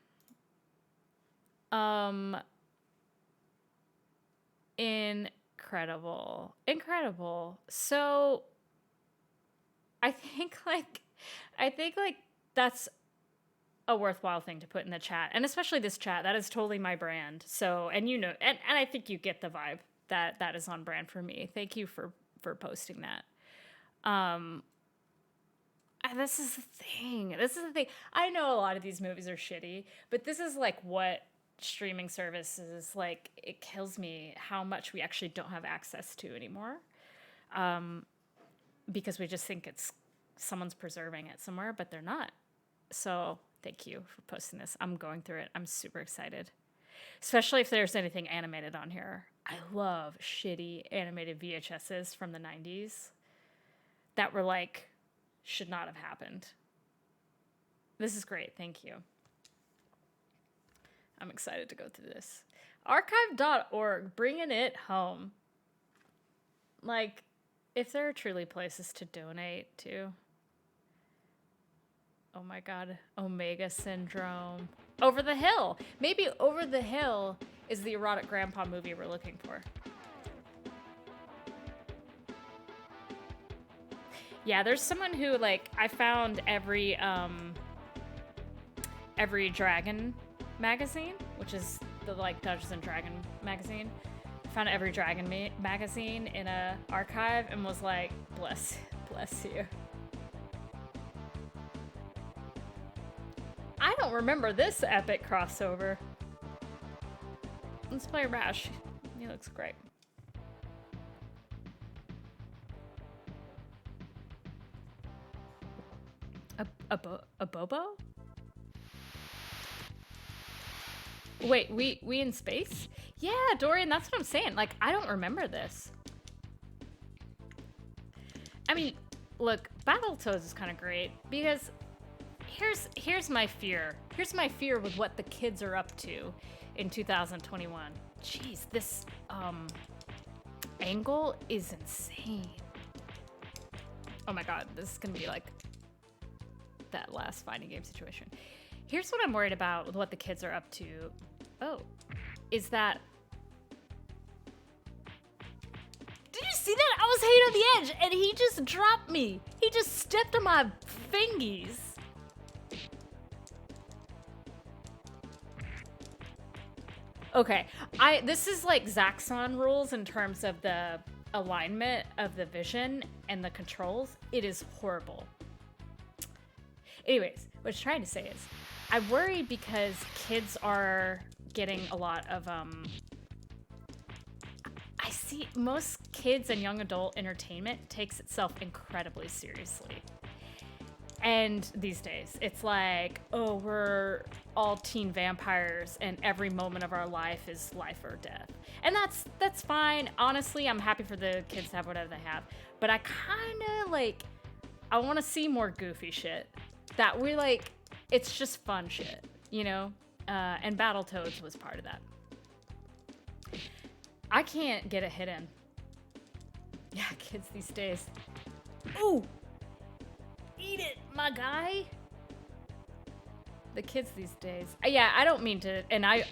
Incredible. So I think that's a worthwhile thing to put in the chat, and especially this chat. That is totally my brand. So, and you know, and I think you get the vibe that is on brand for me. Thank you for posting that. This is the thing. I know a lot of these movies are shitty, but this is like what streaming services, like, it kills me how much we actually don't have access to anymore. Because we just think it's someone's preserving it somewhere, but they're not. So thank you for posting this. I'm going through it. I'm super excited. Especially if there's anything animated on here. I love shitty animated VHSs from the 90s that were like, should not have happened. This is great. Thank you. I'm excited to go through this. Archive.org, bringing it home. Like, if there are truly places to donate to. Oh my god. Omega Syndrome. Over the Hill. Maybe Over the Hill is the erotic grandpa movie we're looking for. Yeah, there's someone who, like, I found every dragon magazine, which is the, like, Dungeons and Dragons magazine. I found every dragon magazine in a archive and was like, bless you. I don't remember this epic crossover. Let's play Rash. He looks great. A Bobo? Wait, we in space? Yeah, Dorian, that's what I'm saying. Like, I don't remember this. I mean, look, Battletoads is kind of great because here's my fear. Here's my fear with what the kids are up to in 2021. Jeez, this angle is insane. Oh my god, this is gonna be like that last fighting game situation. Here's what I'm worried about with what the kids are up to. Oh, is that... Did you see that? I was hanging on the edge and he just dropped me. He just stepped on my fingies. Okay, this is like Zaxxon rules in terms of the alignment of the vision and the controls. It is horrible. Anyways, what I'm trying to say is, I worry because kids are getting a lot of, I see most kids and young adult entertainment takes itself incredibly seriously. And these days, it's like, oh, we're all teen vampires and every moment of our life is life or death. And that's fine. Honestly, I'm happy for the kids to have whatever they have. But I kind of like, I want to see more goofy shit. That we like, it's just fun shit, you know? And Battletoads was part of that. I can't get a hit in. Yeah, kids these days. Ooh! Eat it, my guy! The kids these days. Yeah, I don't mean to, and I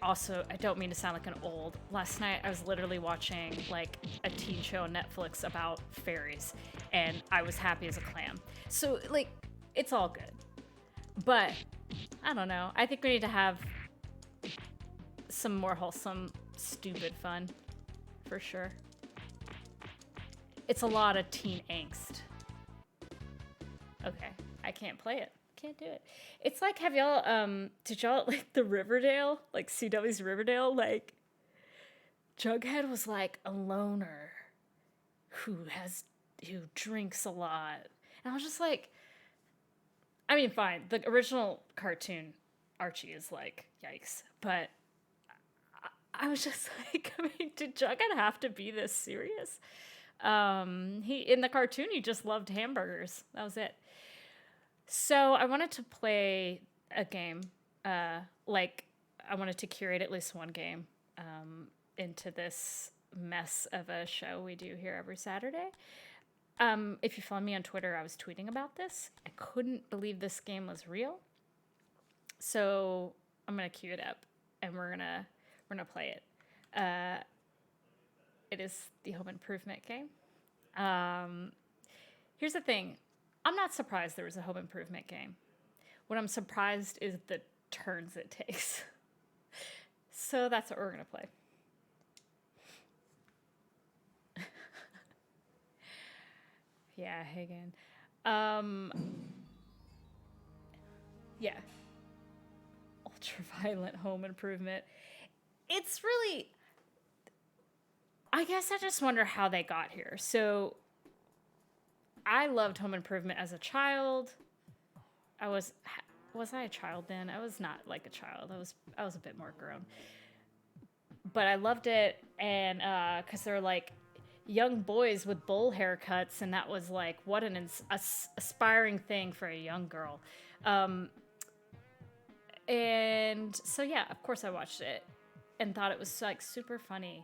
don't mean to sound like an old. Last night, I was literally watching, like, a teen show on Netflix about fairies, and I was happy as a clam. So, like, it's all good. But, I don't know. I think we need to have some more wholesome, stupid fun, for sure. It's a lot of teen angst. Okay, I can't play it. Can't do it. It's like, have y'all, did y'all, like, the Riverdale, like, CW's Riverdale, like, Jughead was, like, a loner who drinks a lot. And I was just like, I mean, fine, the original cartoon, Archie, is, like, yikes. But I was just like, I mean, did Jughead have to be this serious? In the cartoon, he just loved hamburgers. That was it. So I wanted to play a game. Like, I wanted to curate at least one game into this mess of a show we do here every Saturday. If you follow me on Twitter, I was tweeting about this. I couldn't believe this game was real. So I'm gonna cue it up, and we're gonna play it. It is the home improvement game. Here's the thing. I'm not surprised there was a home improvement game. What I'm surprised is the turns it takes. So that's what we're gonna play. Yeah, Hagen. Yeah. Ultra-violent home improvement. It's really... I guess I just wonder how they got here. So, I loved home improvement as a child. Was I a child then? I was not like a child. I was a bit more grown. But I loved it, and because they're like young boys with bowl haircuts, and that was like what an aspiring thing for a young girl. And so yeah, of course I watched it and thought it was like super funny.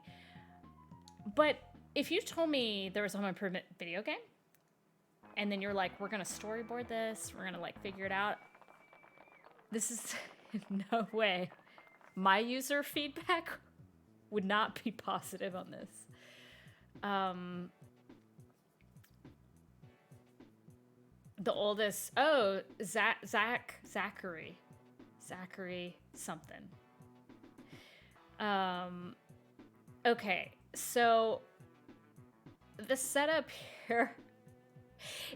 But if you told me there was a home improvement video game, and then you're like, we're gonna storyboard this, we're gonna like figure it out, this is no way. My user feedback would not be positive on this. The oldest, Zachary something. Okay, so the setup here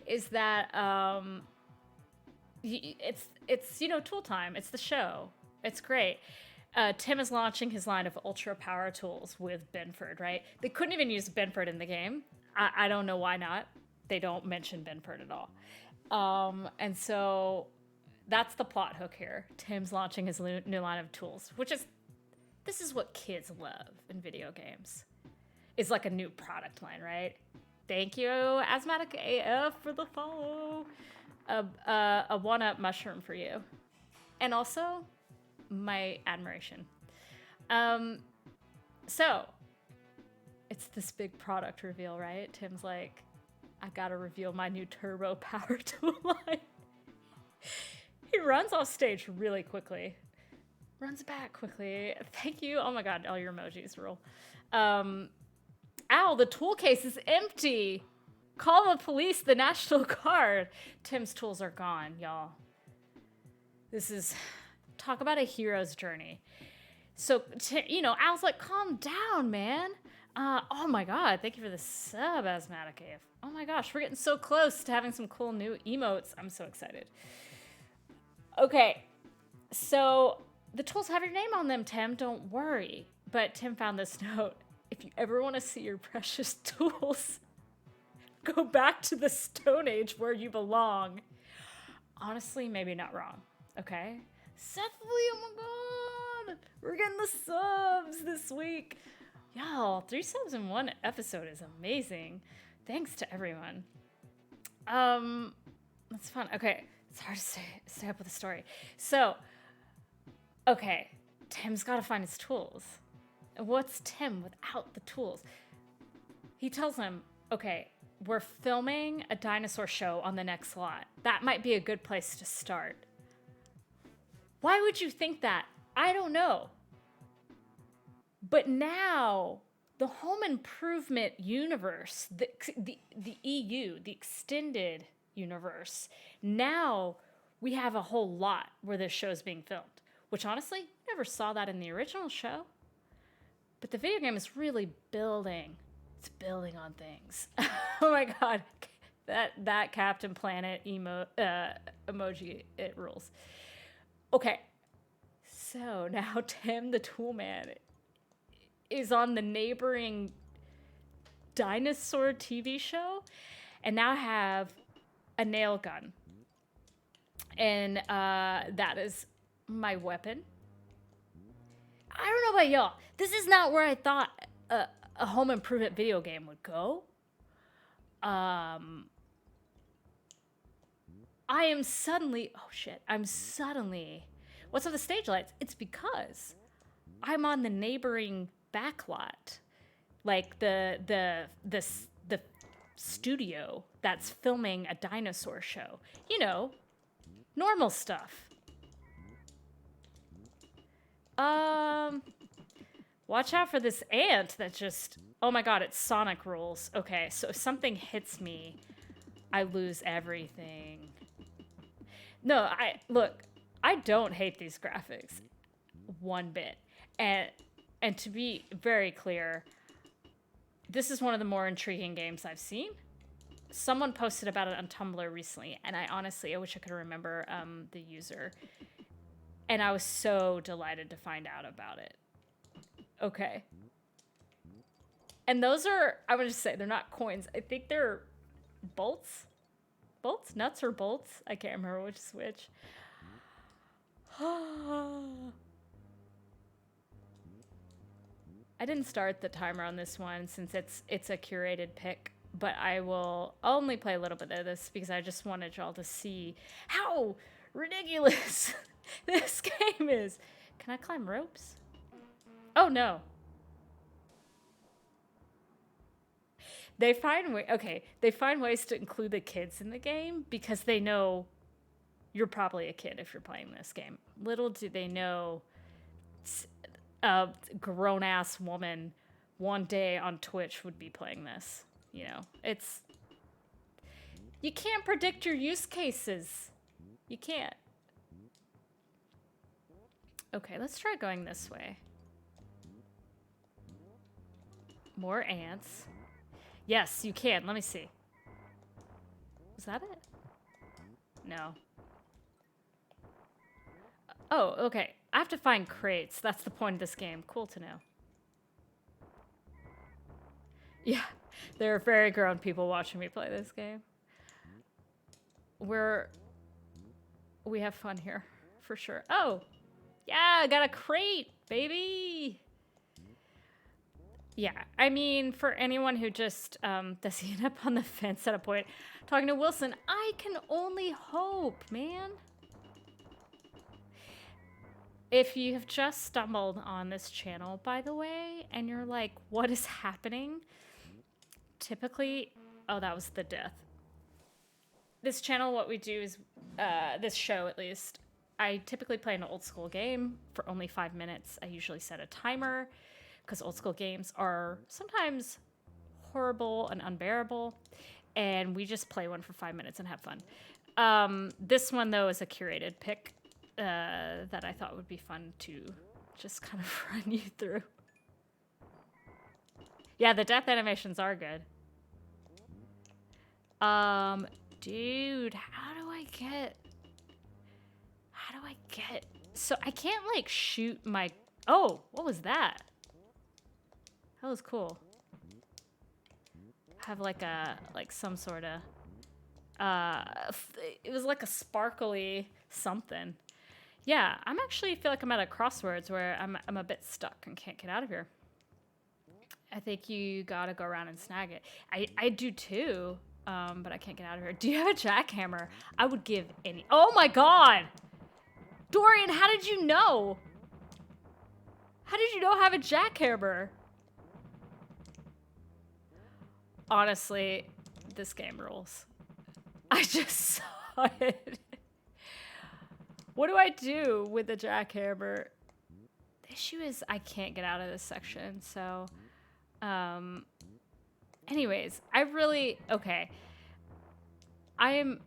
is that it's tool time. It's the show. It's great. Tim is launching his line of ultra power tools with Benford, right? They couldn't even use Benford in the game. I don't know why not. They don't mention Benford at all. And so that's the plot hook here. Tim's launching his new line of tools, this is what kids love in video games. It's like a new product line, right? Thank you, Asthmatic AF, for the follow. A one-up mushroom for you. And also, my admiration. So, it's this big product reveal, right? Tim's like, I gotta reveal my new turbo power tool line. He runs off stage really quickly. Runs back quickly. Thank you. Oh my god, all your emojis rule. Ow, the tool case is empty. Call the police, the National Guard. Tim's tools are gone, y'all. Talk about a hero's journey. So, Al's like, calm down, man. Oh my god, thank you for the sub, Asthmatic AF. Oh my gosh, we're getting so close to having some cool new emotes. I'm so excited. Okay, so the tools have your name on them, Tim. Don't worry. But Tim found this note. If you ever want to see your precious tools, go back to the Stone Age where you belong. Honestly, maybe not wrong. Okay? Seth Lee, oh my god! We're getting the subs this week. Y'all, 3 subs in 1 episode is amazing. Thanks to everyone. That's fun. Okay, it's hard to stay up with the story. So, okay, Tim's got to find his tools. What's Tim without the tools? He tells him, okay, we're filming a dinosaur show on the next lot. That might be a good place to start. Why would you think that? I don't know. But now, the home improvement universe, the EU, the extended universe, now we have a whole lot where this show's being filmed, which honestly, never saw that in the original show. But the video game is really building. It's building on things. Oh my god. That Captain Planet emoji, it rules. Okay. So now Tim the Toolman is on the neighboring dinosaur TV show, and now have a nail gun. And that is my weapon. I don't know about y'all. This is not where I thought a home improvement video game would go. I am suddenly... Oh, shit. What's with the stage lights? It's because I'm on the neighboring backlot. Like the studio that's filming a dinosaur show. You know, normal stuff. Watch out for this ant that just... Oh my god, it's Sonic rules. Okay, so if something hits me, I lose everything. No, I don't hate these graphics one bit. And to be very clear, this is one of the more intriguing games I've seen. Someone posted about it on Tumblr recently, and I wish I could remember the user. And I was so delighted to find out about it. Okay. And those are, I would just say, they're not coins. I think they're bolts. Bolts? Nuts or bolts? I can't remember which is which. I didn't start the timer on this one since it's a curated pick, but I will only play a little bit of this because I just wanted y'all to see how ridiculous this game is. Can I climb ropes? Oh no. They find ways to include the kids in the game because they know you're probably a kid if you're playing this game. Little do they know a grown-ass woman one day on Twitch would be playing this. You know, you can't predict your use cases. You can't. Okay, let's try going this way. More ants. Yes, you can. Let me see. Is that it? No. Oh, okay. I have to find crates. That's the point of this game. Cool to know. Yeah, there are very grown people watching me play this game. We have fun here, for sure. Oh, yeah, I got a crate, baby. Yeah, I mean, for anyone who just does he end up on the fence at a point talking to Wilson, I can only hope, man. If you have just stumbled on this channel, by the way, and you're like, what is happening? Typically, oh, that was the death. This channel, what we do is, this show at least, I typically play an old school game for only 5 minutes. I usually set a timer because old school games are sometimes horrible and unbearable, and we just play one for 5 minutes and have fun. This one, though, is a curated pick that I thought would be fun to just kind of run you through. Yeah, the death animations are good. Dude, how do I get... So I can't, like, shoot my... Oh, what was that? That was cool. Have, like, some sort of... it was like a sparkly something. Yeah, I'm actually feel like I'm at a crossroads where I'm a bit stuck and can't get out of here. I think you gotta go around and snag it. I do too, but I can't get out of here. Do you have a jackhammer? I would give any... Oh my god! Dorian, how did you know? How did you know I have a jackhammer? Honestly, this game rules. I just saw it. What do I do with the jackhammer? The issue is I can't get out of this section, so... anyways, okay. Why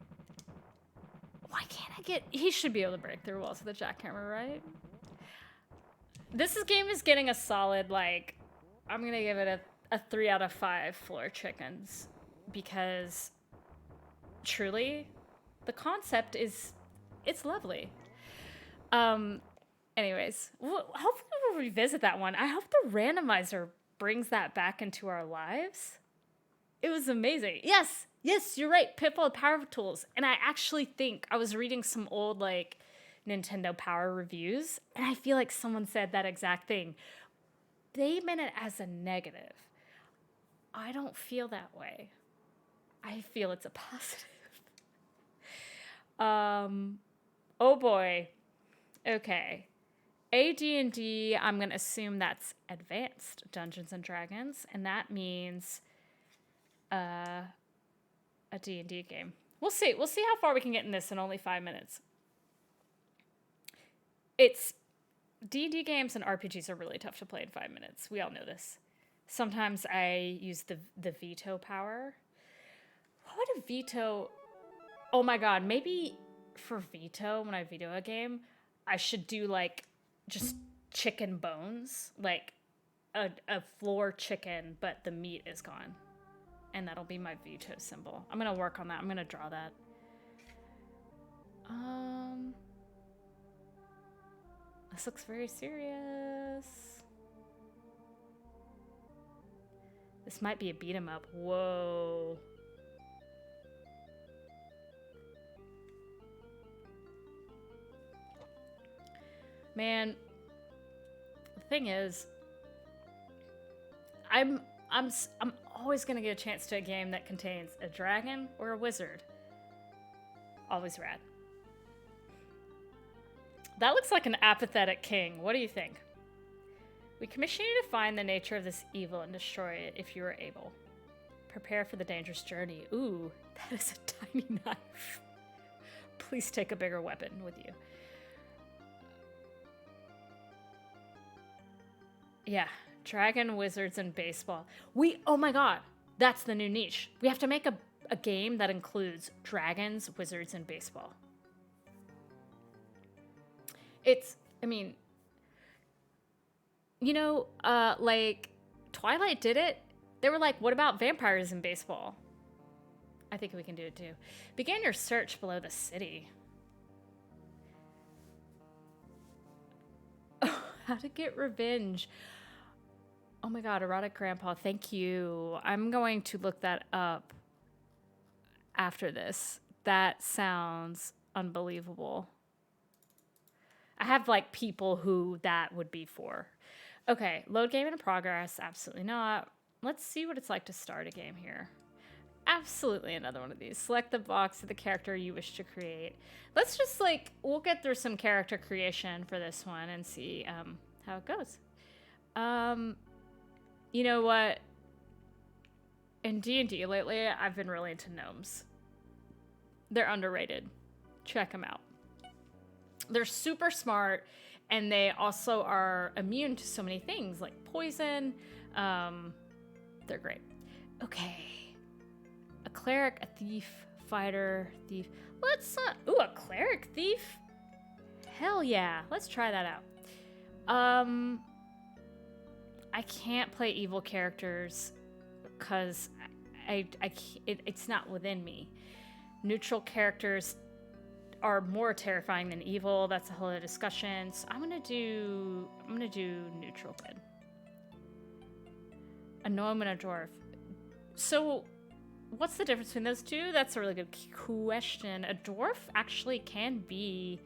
can't I get... He should be able to break through walls with a jackhammer, right? game is getting a solid, like, I'm gonna give it a 3 out of 5 floor chickens, because truly the concept is, it's lovely. Anyways, hopefully we'll revisit that one. I hope the randomizer brings that back into our lives. It was amazing. Yes, you're right. Pitfall Power Tools. And I actually think I was reading some old, like, Nintendo Power reviews, and I feel like someone said that exact thing. They meant it as a negative. I don't feel that way. I feel it's a positive. Oh boy. Okay. AD&D, I'm going to assume that's Advanced Dungeons and Dragons, and that means a D&D game. We'll see. We'll see how far we can get in this in only 5 minutes. It's D&D games and RPGs are really tough to play in 5 minutes. We all know this. Sometimes I use the veto power. What would a veto... Oh my god, maybe for veto, when I veto a game, I should do, like, just chicken bones. Like, a floor chicken, but the meat is gone. And that'll be my veto symbol. I'm gonna work on that. I'm gonna draw that. This looks very serious. This might be a beat 'em up. Whoa. Man, the thing is, I'm always gonna get a chance to a game that contains a dragon or a wizard. Always rad. That looks like an apathetic king. What do you think? We commission you to find the nature of this evil and destroy it if you are able. Prepare for the dangerous journey. Ooh, that is a tiny knife. Please take a bigger weapon with you. Yeah, dragon, wizards, and baseball. Oh my god, that's the new niche. We have to make a game that includes dragons, wizards, and baseball. I mean, you know, like, Twilight did it. They were like, what about vampires and baseball? I think we can do it too. Begin your search below the city. Oh, how to get revenge. Oh my god, erotic grandpa, thank you. I'm going to look that up after this. That sounds unbelievable. I have, like, people who that would be for. Okay, load game in progress. Absolutely not. Let's see what it's like to start a game here. Absolutely another one of these. Select the box of the character you wish to create. Let's just, like, we'll get through some character creation for this one and see how it goes. You know what? In D&D lately, I've been really into gnomes. They're underrated. Check them out. They're super smart, and they also are immune to so many things, like poison. They're great. Okay. A cleric, a thief, fighter, thief. Let's, ooh, a cleric thief? Hell yeah. Let's try that out. I can't play evil characters because it's not within me. Neutral characters are more terrifying than evil. That's a whole other discussion. So I'm gonna do neutral good. A gnome and a dwarf. So what's the difference between those two? That's a really good question. A dwarf actually can be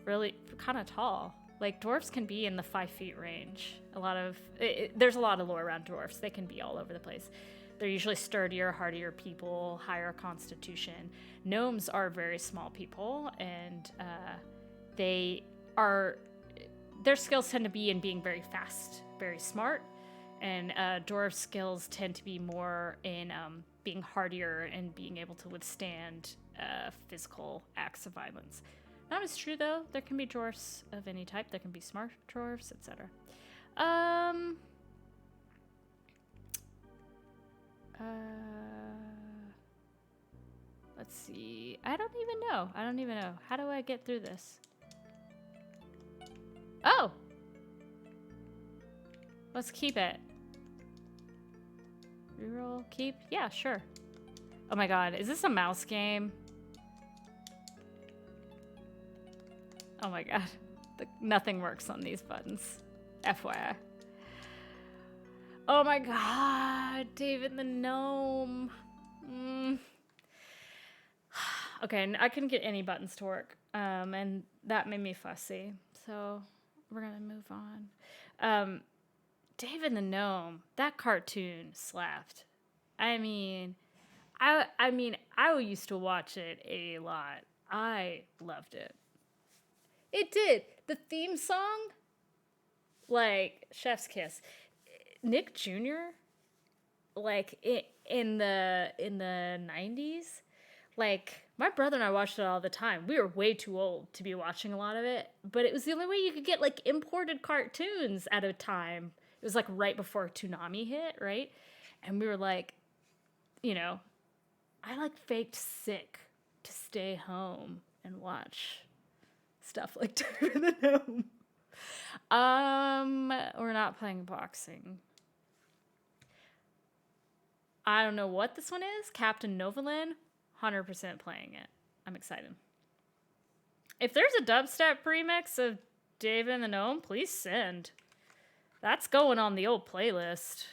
really kind of tall. Like, dwarves can be in the 5 feet range. There's a lot of lore around dwarfs. They can be all over the place. They're usually sturdier, hardier people, higher constitution. Gnomes are very small people, and their skills tend to be in being very fast, very smart, and dwarf skills tend to be more in being hardier and being able to withstand physical acts of violence. Not as true, though. There can be dwarfs of any type. There can be smart dwarfs, etc. Let's see. I don't even know. How do I get through this? Oh! Let's keep it. Reroll, keep? Yeah, sure. Oh my god, is this a mouse game? Oh my god. Nothing works on these buttons. FYI. Oh my god, David the Gnome. Okay, I couldn't get any buttons to work, and that made me fussy. So we're gonna move on. David the Gnome, that cartoon slapped. I mean, I used to watch it a lot. I loved it. It did. The theme song, like Chef's Kiss. Nick Jr., like in the 90s, like my brother and I watched it all the time. We were way too old to be watching a lot of it, but it was the only way you could get like imported cartoons at a time. It was like right before Toonami hit, right? And we were like, you know, I like faked sick to stay home and watch stuff like David the Gnome. We're not playing boxing. I don't know what this one is. Captain Novalin, 100% playing it. I'm excited. If there's a dubstep remix of David and the Gnome, please send. That's going on the old playlist.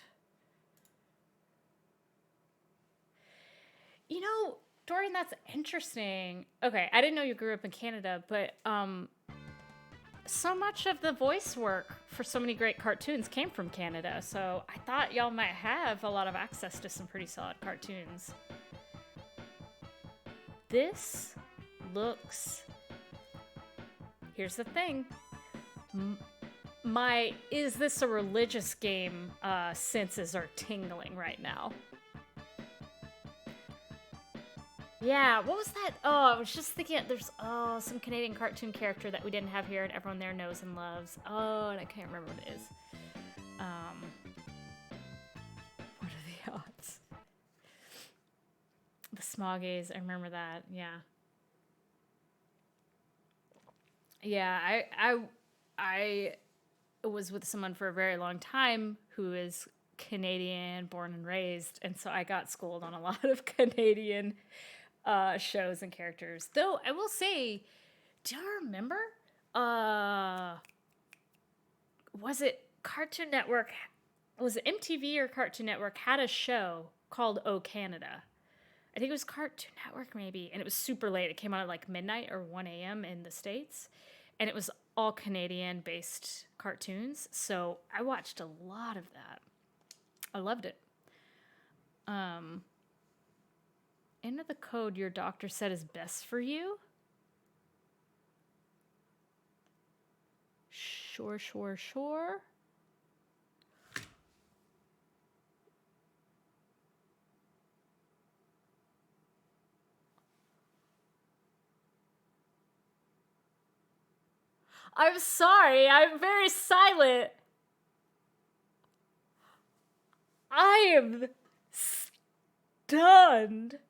You know, Dorian, that's interesting. Okay, I didn't know you grew up in Canada, but so much of the voice work for so many great cartoons came from Canada, so I thought y'all might have a lot of access to some pretty solid cartoons. This looks... Here's the thing. My is this a religious game senses are tingling right now. Yeah, what was that? Oh, I was just thinking there's some Canadian cartoon character that we didn't have here and everyone there knows and loves. Oh, and I can't remember what it is. What are the odds? The Smoggies, I remember that. Yeah. Yeah, I was with someone for a very long time who is Canadian, born and raised, and so I got schooled on a lot of Canadian shows and characters. Though I will say, do you remember? Was it Cartoon Network? Was it MTV or Cartoon Network had a show called Oh Canada? I think it was Cartoon Network maybe, and it was super late. It came out at like midnight or 1 a.m. in the States, and it was all Canadian-based cartoons. So I watched a lot of that. I loved it. Enter the code your doctor said is best for you. Sure. I'm sorry, I'm very silent. I am stunned.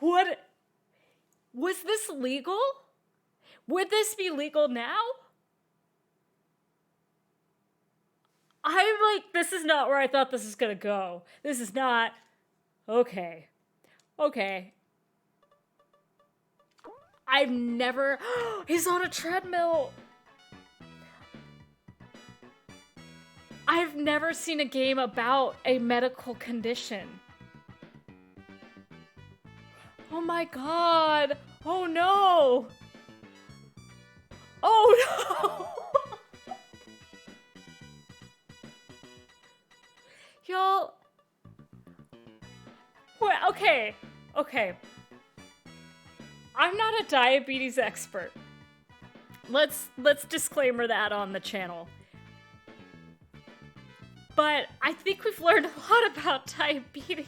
What? Was this legal? Would this be legal now? I'm like, this is not where I thought this was gonna go. This is not... Okay. I've never... He's on a treadmill! I've never seen a game about a medical condition. Oh my god! Oh no! Oh no! Y'all... Well, okay. I'm not a diabetes expert. Let's disclaimer that on the channel. But I think we've learned a lot about diabetes.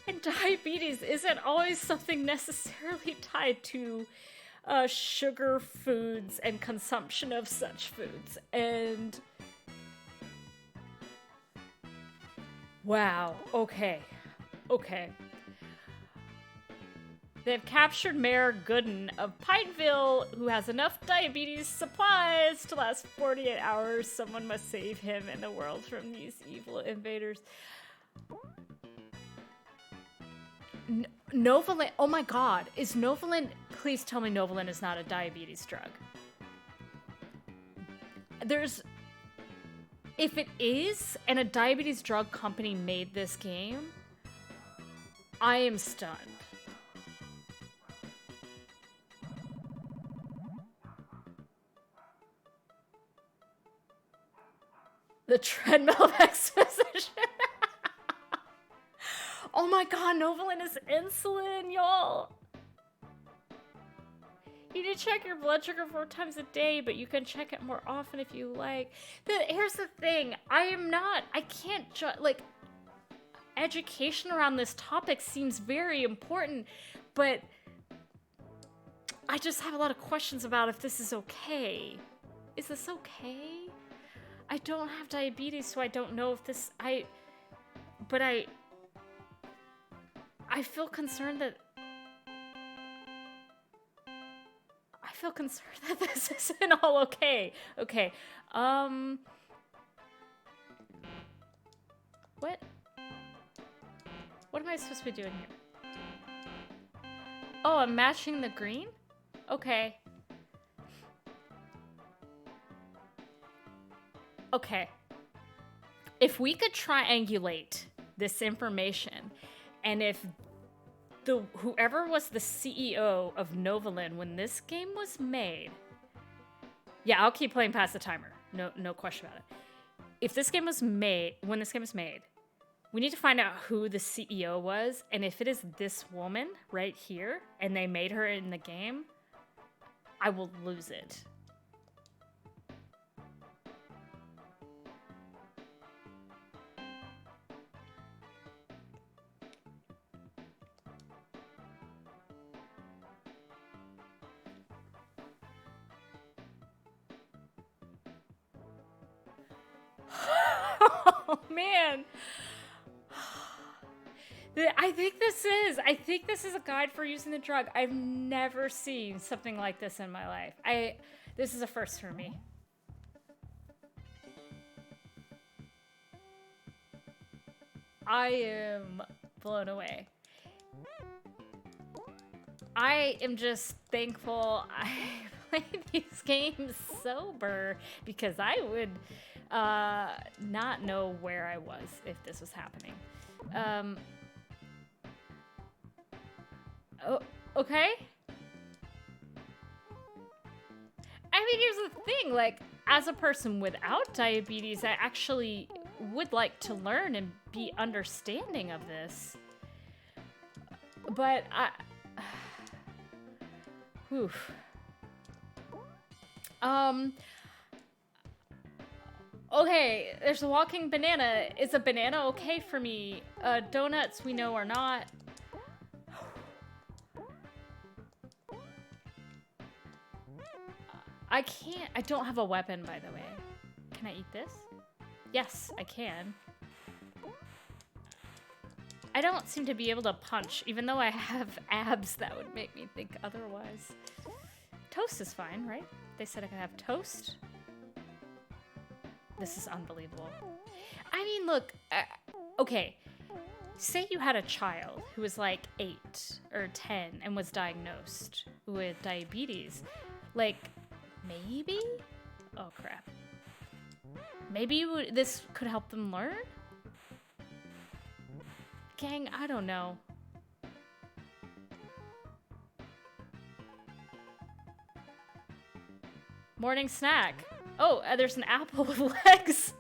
And diabetes isn't always something necessarily tied to sugar foods and consumption of such foods. And... Wow, okay. They've captured Mayor Gooden of Pineville, who has enough diabetes supplies to last 48 hours. Someone must save him and the world from these evil invaders. Novolin. Oh my god. Is Novolin... Please tell me Novolin is not a diabetes drug. There's... If it is, and a diabetes drug company made this game, I am stunned. The treadmill exposition. Oh my god, Novolin is insulin, y'all. You need to check your blood sugar 4 times a day, but you can check it more often if you like. Here's the thing. I can't like, education around this topic seems very important, but I just have a lot of questions about if this is okay. Is this okay? I don't have diabetes, so I don't know if this, but I feel concerned that, this isn't all okay. Okay, what am I supposed to be doing here? Oh, I'm matching the green? Okay. Okay. If we could triangulate this information, and if whoever was the CEO of Novolin when this game was made, yeah, I'll keep playing past the timer. No question about it. If this game was made, when this game was made, we need to find out who the CEO was, and if it is this woman right here, and they made her in the game, I will lose it. Oh man, I think this is a guide for using the drug. I've never seen something like this in my life. This is a first for me. I am blown away. I am just thankful I play these games sober, because I would not know where I was if this was happening. Oh, okay. I mean, here's the thing, like, as a person without diabetes, I actually would like to learn and be understanding of this. But oof. Okay, there's a walking banana. Is a banana okay for me? Donuts we know are not. I don't have a weapon, by the way. Can I eat this? Yes, I can. I don't seem to be able to punch, even though I have abs that would make me think otherwise. Toast is fine, right? They said I could have toast. This is unbelievable. I mean, look, okay. Say you had a child who was like 8 or 10 and was diagnosed with diabetes. Like, maybe? Oh, crap. Maybe this could help them learn? Gang, I don't know. Morning snack. Oh, there's an apple with legs.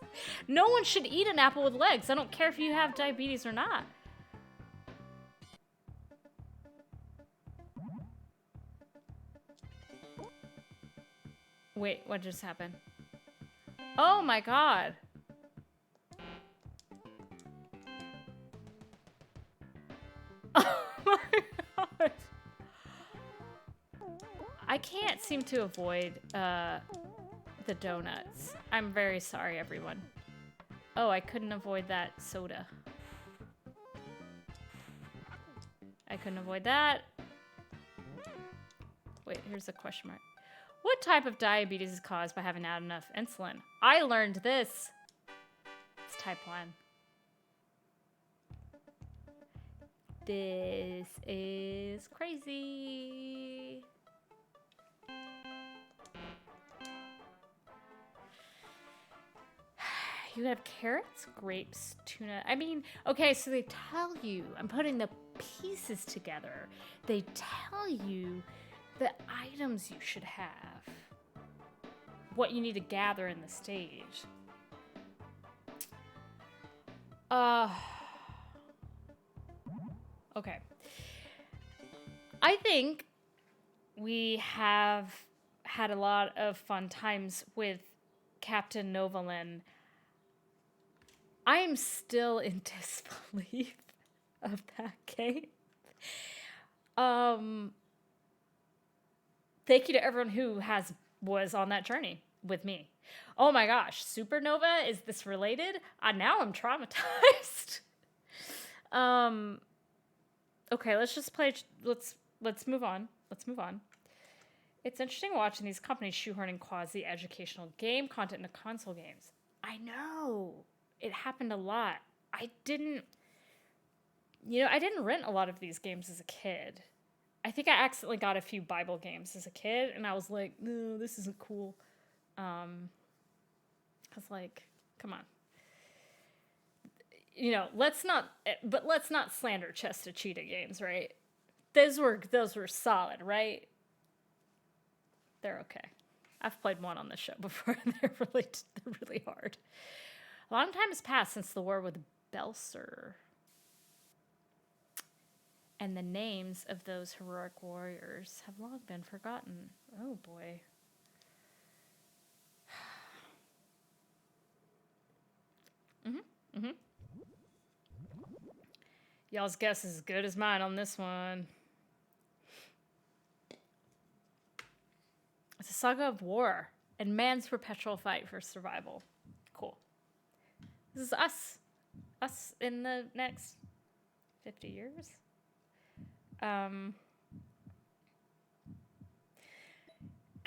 No one should eat an apple with legs. I don't care if you have diabetes or not. Wait, what just happened? Oh my god. Oh my god. I can't seem to avoid the donuts. I'm very sorry, everyone. Oh, I couldn't avoid that soda. I couldn't avoid that. Wait, here's a question mark. What type of diabetes is caused by having not enough insulin? I learned this. It's type 1. This is crazy. You have carrots, grapes, tuna. I mean, okay, so they tell you, I'm putting the pieces together. They tell you the items you should have, what you need to gather in the stage. Okay. I think we have had a lot of fun times with Captain Novalin. I am still in disbelief of that game. Thank you to everyone who was on that journey with me. Oh my gosh, Supernova, is this related? Now I'm traumatized. Okay, let's just play. Let's move on. Let's move on. It's interesting watching these companies shoehorning quasi-educational game content into console games. I know. It happened a lot. I didn't rent a lot of these games as a kid. I think I accidentally got a few Bible games as a kid, and I was like, no, this isn't cool. I was like, come on. Let's not slander Chester Cheetah games, right? Those were solid, right? They're okay. I've played one on the show before, and they're really hard. A long time has passed since the war with Belser. And the names of those heroic warriors have long been forgotten. Oh boy. Y'all's guess is as good as mine on this one. It's a saga of war and man's perpetual fight for survival. Cool. This is us in the next 50 years. I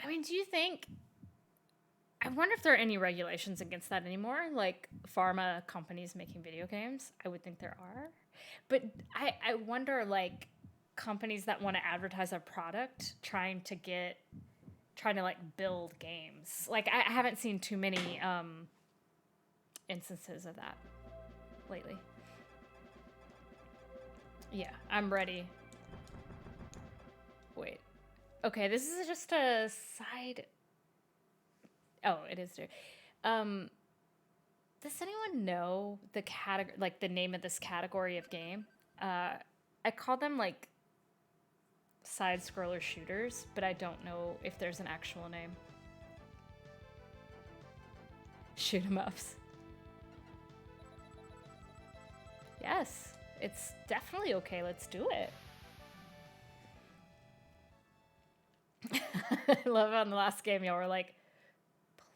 mean, do you think... I wonder if there are any regulations against that anymore, like pharma companies making video games. I would think there are. But I wonder, like, companies that want to advertise a product trying to like build games. Like, I haven't seen too many instances of that lately. Yeah, I'm ready. Wait. Okay, this is just a side... Oh, it is there. Does anyone know the category, like the name of this category of game? I call them like side scroller shooters, but I don't know if there's an actual name. Shoot 'em ups. Yes, it's definitely okay. Let's do it. I love on the last game y'all were like,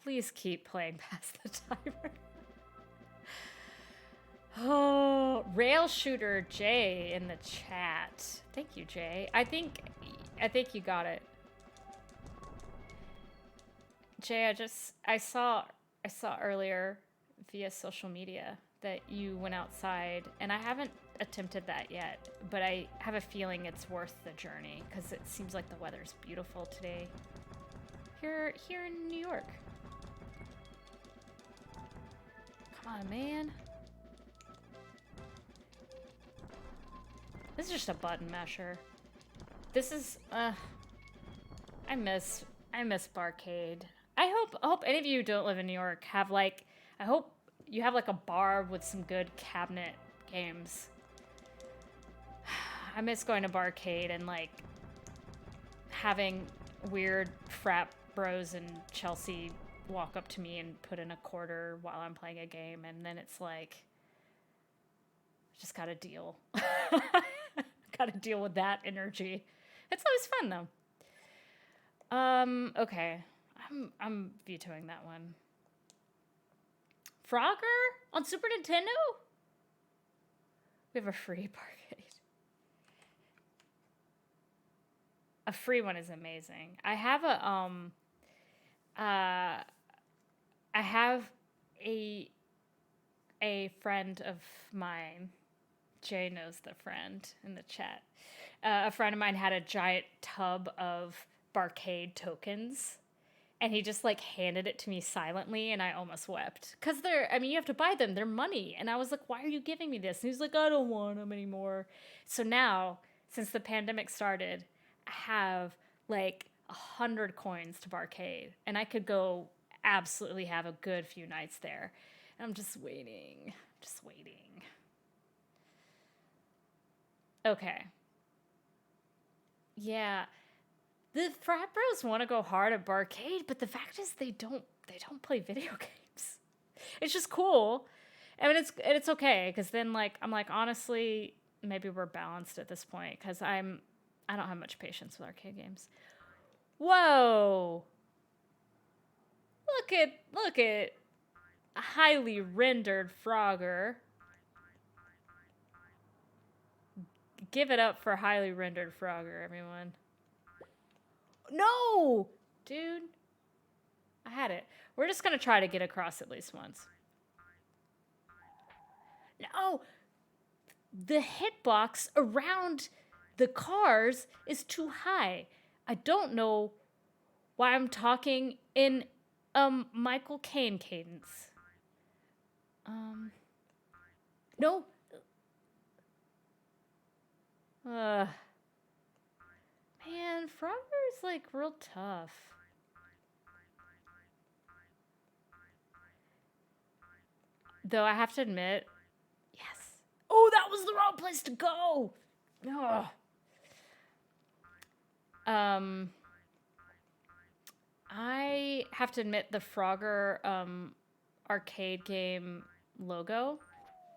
please keep playing past the timer. Oh, Rail Shooter Jay in the chat. Thank you, Jay. I think you got it. Jay, I saw earlier via social media that you went outside, and I haven't attempted that yet, but I have a feeling it's worth the journey because it seems like the weather's beautiful today here in New York. Come on, man. This is just a button masher. This is I miss Barcade. I hope any of you who don't live in New York have like, I hope you have like a bar with some good cabinet games. I miss going to Barcade and like having weird frat bros in Chelsea walk up to me and put in a quarter while I'm playing a game, and then it's like, just gotta deal. Gotta deal with that energy. It's always fun though. Okay. I'm vetoing that one. Frogger on Super Nintendo? We have a free Barcade. A free one is amazing. I have I have a friend of mine. Jay knows the friend in the chat. A friend of mine had a giant tub of Barcade tokens, and he just like handed it to me silently, and I almost wept because you have to buy them, they're money. And I was like, why are you giving me this? And he's like, I don't want them anymore. So now, since the pandemic started, I have like 100 coins to Barcade, and I could go absolutely have a good few nights there. And I'm just waiting. Okay. Yeah. The frat bros want to go hard at Barcade, but the fact is they don't play video games. It's just cool. I mean, it's okay because then like I'm like, honestly, maybe we're balanced at this point because I don't have much patience with arcade games. Whoa! Look at a highly rendered Frogger. Give it up for highly rendered Frogger, everyone. No! Dude. I had it. We're just going to try to get across at least once. No! The hitbox around the cars is too high. I don't know why I'm talking in Michael Caine cadence. No. Man, Frogger's like real tough. Though I have to admit, yes. Oh, that was the wrong place to go. Ugh. I have to admit the Frogger arcade game logo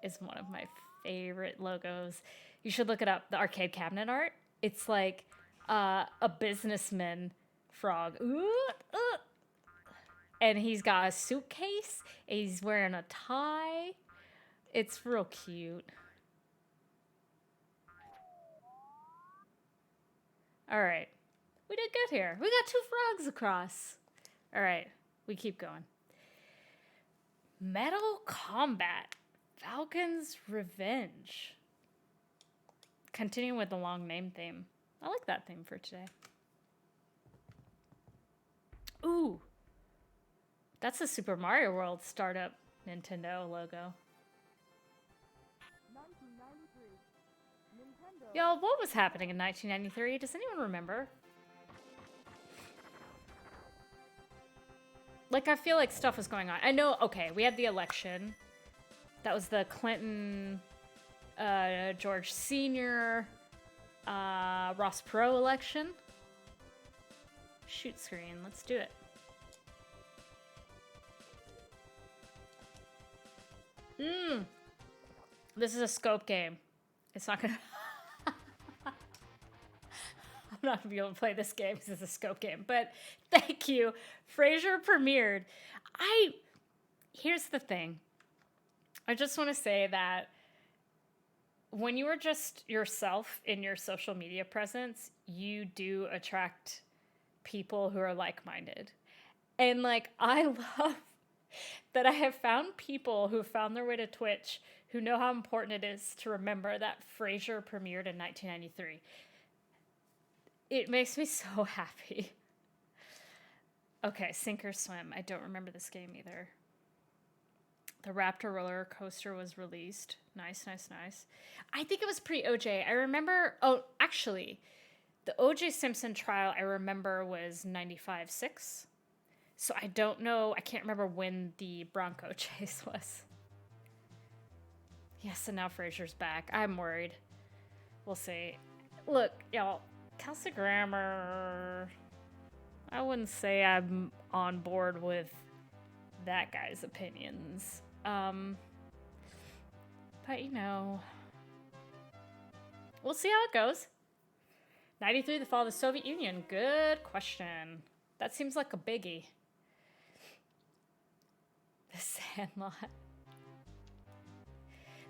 is one of my favorite logos. You should look it up. The arcade cabinet art. It's like a businessman frog. And he's got a suitcase. And he's wearing a tie. It's real cute. All right. We did good here. We got 2 frogs across. All right. We keep going. Metal Combat. Falcons Revenge. Continuing with the long name theme. I like that theme for today. Ooh. That's the Super Mario World startup Nintendo logo. 1993. Nintendo. Yo, what was happening in 1993? Does anyone remember? Like, I feel like stuff was going on. I know, okay, we had the election. That was the Clinton, George Sr., Ross Perot election. Shoot screen, let's do it. This is a scope game. It's not gonna... I'm not gonna be able to play this game because it's a scope game, but thank you. Frasier premiered. Here's the thing. I just want to say that when you are just yourself in your social media presence, you do attract people who are like-minded. And like, I love that I have found people who found their way to Twitch who know how important it is to remember that Frasier premiered in 1993. It makes me so happy. Okay, Sink or Swim. I don't remember this game either. The Raptor roller coaster was released. Nice. I think it was pre-OJ. I remember... Oh, actually, the O.J. Simpson trial I remember was 95-6. So I don't know... I can't remember when the Bronco chase was. Yes, and now Frasier's back. I'm worried. We'll see. Look, y'all... Kelsey Grammer, I wouldn't say I'm on board with that guy's opinions. But you know, we'll see how it goes. 93, the fall of the Soviet Union. Good question. That seems like a biggie. The Sandlot.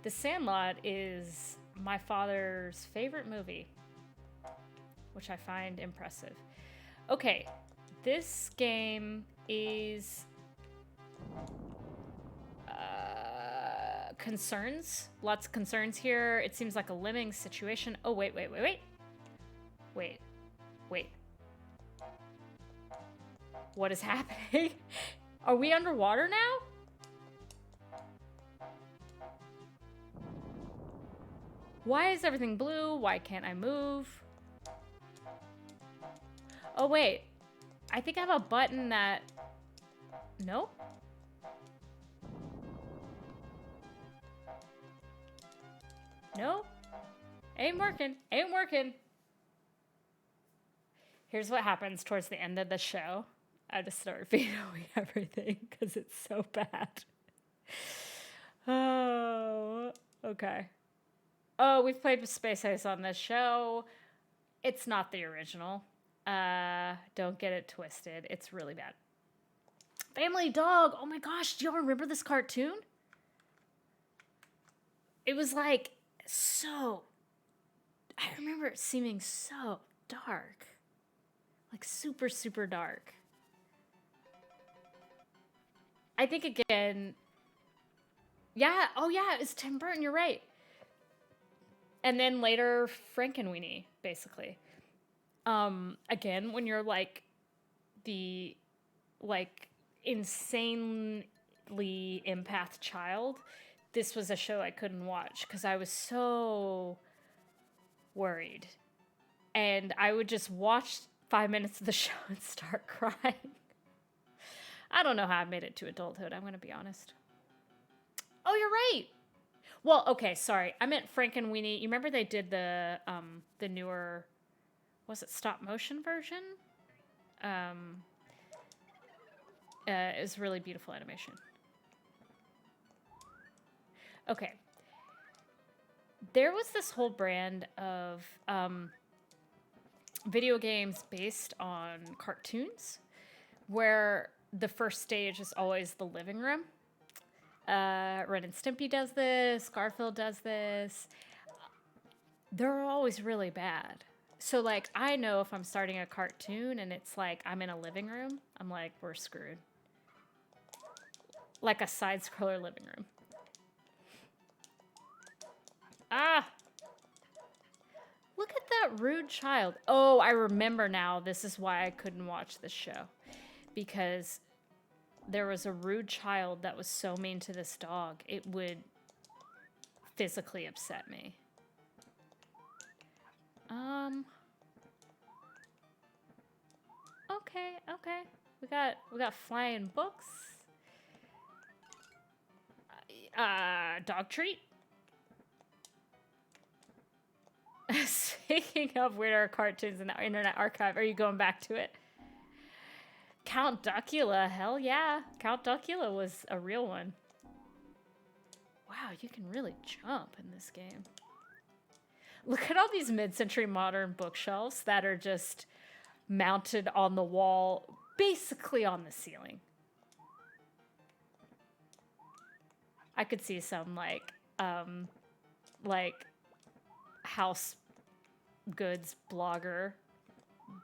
The Sandlot is my father's favorite movie. which I find impressive. Okay, this game is concerns. Lots of concerns here. It seems like a living situation. Oh, wait. What is happening? Are we underwater now? Why is everything blue? Why can't I move? Oh, wait. I think I have a button that... No? No? Ain't working. Ain't working. Here's what happens towards the end of the show. I just start vetoing everything because it's so bad. Oh, okay. Oh, we've played with Space Ice on this show. It's not the original. Don't get it twisted. It's really bad. Family Dog. Oh my gosh, do y'all remember this cartoon? It was like so... I remember it seeming so dark. Like super, super dark. I think again... Yeah, oh yeah, it's Tim Burton, you're right. And then later, Frankenweenie, basically. Again, when you're like the insanely empath child, this was a show I couldn't watch because I was so worried. And I would just watch 5 minutes of the show and start crying. I don't know how I made it to adulthood, I'm going to be honest. Oh, you're right. Well, okay, sorry. I meant Frankenweenie. You remember they did the newer, was it stop motion version? It was really beautiful animation. Okay. There was this whole brand of video games based on cartoons where the first stage is always the living room. Ren and Stimpy does this. Garfield does this. They're always really bad. So, like, I know if I'm starting a cartoon and it's like I'm in a living room, I'm like, we're screwed. Like a side-scroller living room. Ah! Look at that rude child. Oh, I remember now. This is why I couldn't watch this show. Because there was a rude child that was so mean to this dog, it would physically upset me. Okay. We got flying books. Dog treat. Speaking of weirder cartoons in the Internet Archive, are you going back to it? Count Duckula, hell yeah. Count Duckula was a real one. Wow, you can really jump in this game. Look at all these mid-century modern bookshelves that are just mounted on the wall, basically on the ceiling. I could see some like house goods blogger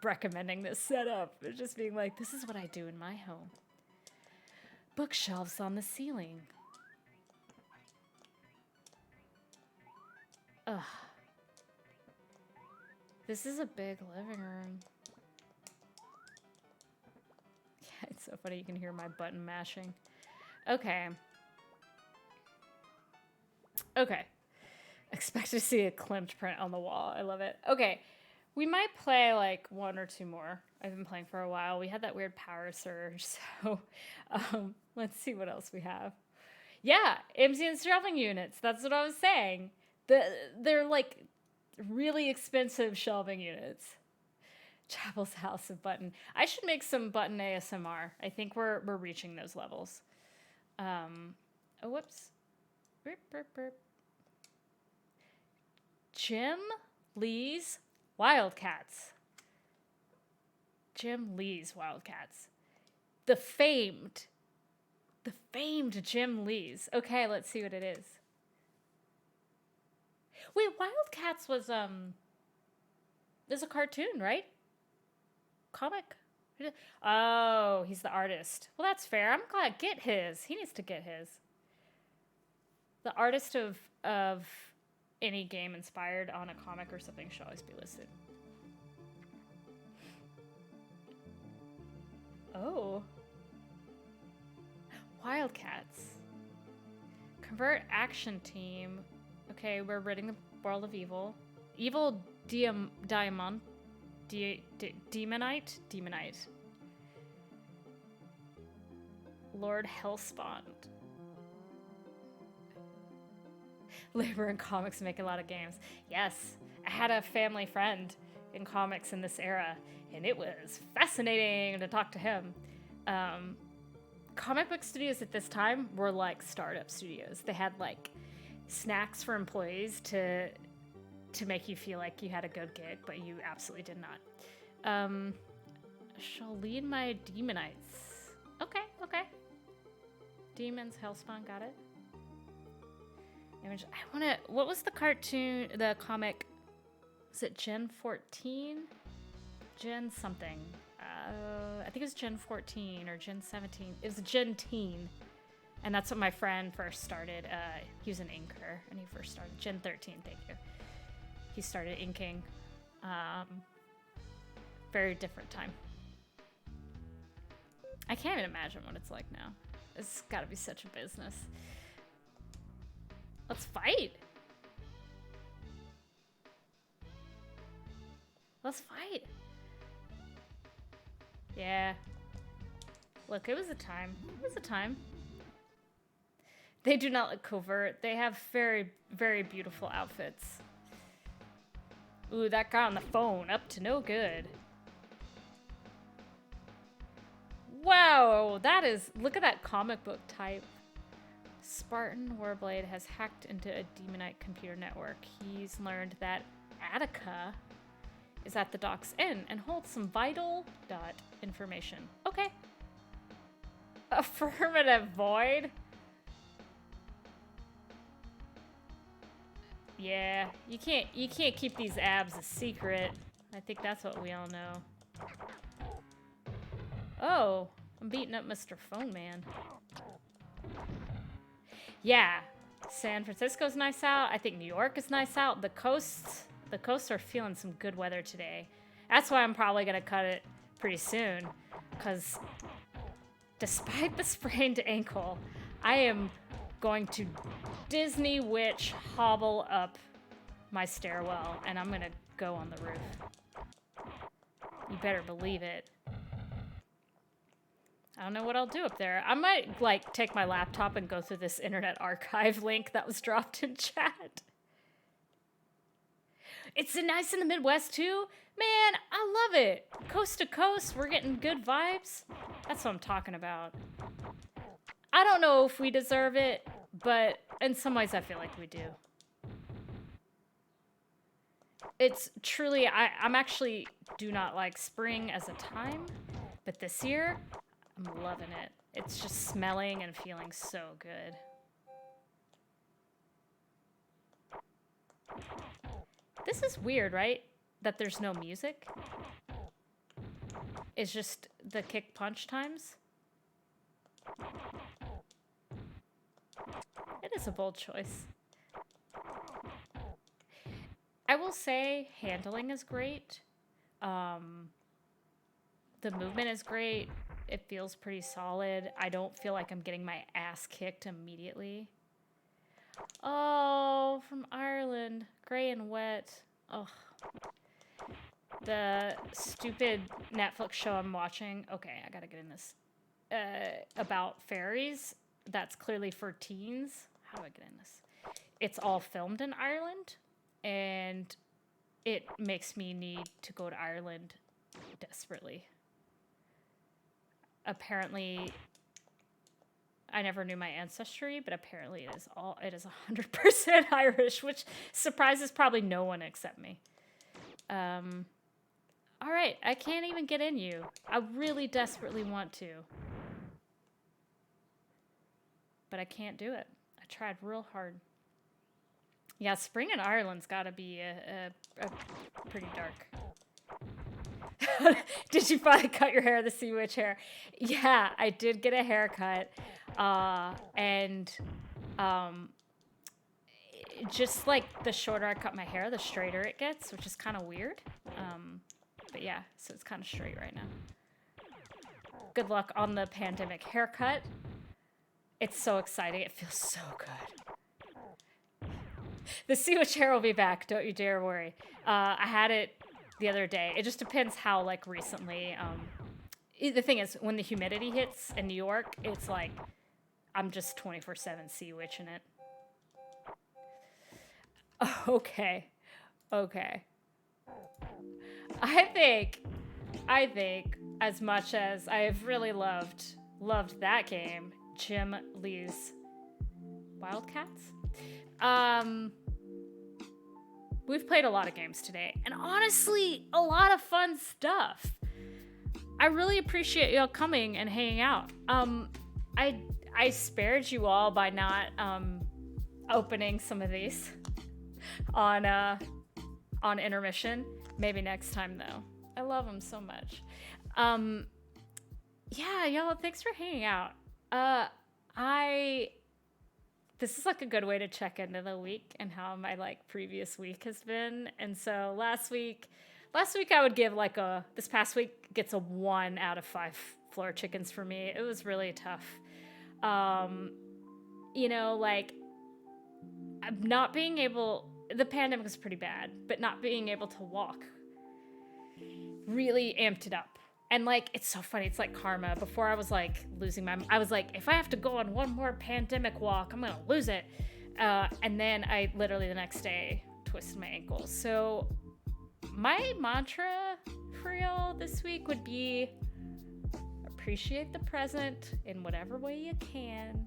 recommending this setup. It's just being like, this is what I do in my home. Bookshelves on the ceiling. Ugh. This is a big living room. Yeah, it's so funny. You can hear my button mashing. Okay. Expect to see a clamped print on the wall. I love it. Okay. We might play like one or two more. I've been playing for a while. We had that weird power surge, so let's see what else we have. Yeah, MCN shelving units. That's what I was saying. They're like really expensive shelving units. Chapel's House of Button. I should make some button ASMR. I think we're reaching those levels. Oh, whoops. Burp, burp, burp. Jim Lee's Wildcats. Jim Lee's Wildcats. The famed Jim Lee's. Okay, let's see what it is. Wait, Wildcats was There's a cartoon, right? Comic? Oh, he's the artist. Well, that's fair. I'm glad. Get his. He needs to get his. The artist of any game inspired on a comic or something should always be listed. Oh. Wildcats. Convert action team. Okay, we're ridding the world of evil. Evil Demonite? Demonite. Lord Hellspawn. Labor in comics make a lot of games. Yes, I had a family friend in comics in this era, and it was fascinating to talk to him. Comic book studios at this time were like startup studios. They had like snacks for employees to make you feel like you had a good gig, but you absolutely did not. Shall lead my demonites. Okay. Demons, Hellspawn, got it. Image. What was the cartoon, the comic? Was it Gen 14? Gen something. I think it was Gen 14 or Gen 17. It was Gen Teen. And that's what my friend first started. He was an inker, and he first started. Gen 13, thank you. He started inking. Very different time. I can't even imagine what it's like now. It's gotta be such a business. Let's fight. Let's fight. Yeah. Look, it was a time. It was a time. They do not look covert. They have very, very beautiful outfits. Ooh, that guy on the phone, up to no good. Wow, that is, look at that comic book type. Spartan Warblade has hacked into a demonite computer network. He's learned that Attica is at the dock's end and holds some vital information. Okay. Affirmative void. Yeah, you can't keep these abs a secret. I think that's what we all know. Oh, I'm beating up Mr. Phone Man. Yeah, San Francisco's nice out. I think New York is nice out. The coasts are feeling some good weather today. That's why I'm probably gonna cut it pretty soon, because despite the sprained ankle, I am going to Disney Witch hobble up my stairwell, and I'm gonna go on the roof. You better believe it. I don't know what I'll do up there. I might, like, take my laptop and go through this Internet Archive link that was dropped in chat. It's nice in the Midwest, too. Man, I love it. Coast to coast, we're getting good vibes. That's what I'm talking about. I don't know if we deserve it, but in some ways I feel like we do. It's truly, I'm actually do not like spring as a time, but this year, I'm loving it. It's just smelling and feeling so good. This is weird, right? That there's no music. It's just the kick punch times. It is a bold choice. I will say handling is great. The movement is great. It feels pretty solid. I don't feel like I'm getting my ass kicked immediately. Oh, from Ireland. Gray and wet. Ugh. The stupid Netflix show I'm watching. Okay, I gotta get in this. About fairies. That's clearly for teens. How do I get in this? It's all filmed in Ireland. And it makes me need to go to Ireland desperately. Apparently, I never knew my ancestry, but apparently it is 100% Irish, which surprises probably no one except me. All right, I can't even get in you. I really desperately want to. But I can't do it. I tried real hard. Yeah, spring in Ireland's gotta be a pretty dark. Did you finally cut your hair the sea witch hair? Yeah, I did get a haircut. And just like the shorter I cut my hair, the straighter it gets, which is kind of weird. But yeah, so it's kind of straight right now. Good luck on the pandemic haircut. It's so exciting. It feels so good. The sea witch hair will be back. Don't you dare worry. I had it the other day. It just depends how like recently. The thing is, when the humidity hits in New York, it's like I'm just 24/7 sea witching it. Okay. I think as much as I've really loved that game, Jim Lee's Wildcats. We've played a lot of games today, and honestly, a lot of fun stuff. I really appreciate y'all coming and hanging out. I spared you all by not opening some of these on intermission. Maybe next time though. I love them so much. Yeah, y'all, thanks for hanging out. This is like a good way to check into the week and how my like previous week has been. And so last week I would give like this past week gets a 1 out of 5 floor chickens for me. It was really tough. You know, like not being able, the pandemic was pretty bad, but not being able to walk really amped it up. And like, it's so funny. It's like karma. Before I was like I was like, if I have to go on one more pandemic walk, I'm going to lose it. And then I literally the next day twisted my ankle. So my mantra for y'all this week would be appreciate the present in whatever way you can.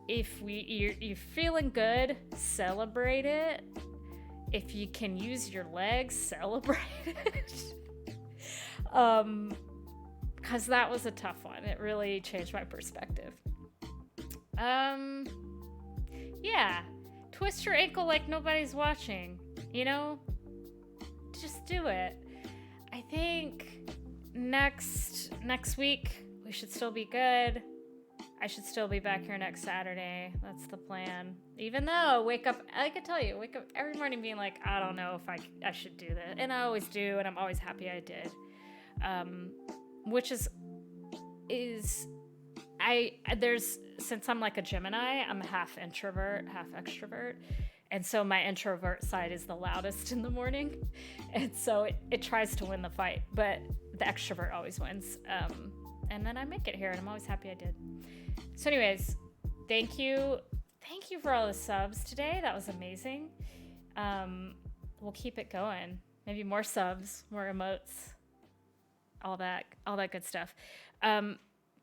If you're feeling good, celebrate it. If you can use your legs, celebrate it. Because that was a tough one. It really changed my perspective. Yeah. Twist your ankle like nobody's watching. You know? Just do it. I think next week we should still be good. I should still be back here next Saturday. That's the plan. Even though wake up every morning being like, I don't know if I should do that. And I always do, and I'm always happy I did. Which since I'm like a Gemini, I'm half introvert, half extrovert. And so my introvert side is the loudest in the morning. And so it tries to win the fight, but the extrovert always wins. And then I make it here, and I'm always happy I did. So anyways, thank you for all the subs today. That was amazing. We'll keep it going. Maybe more subs, more emotes, all that good stuff.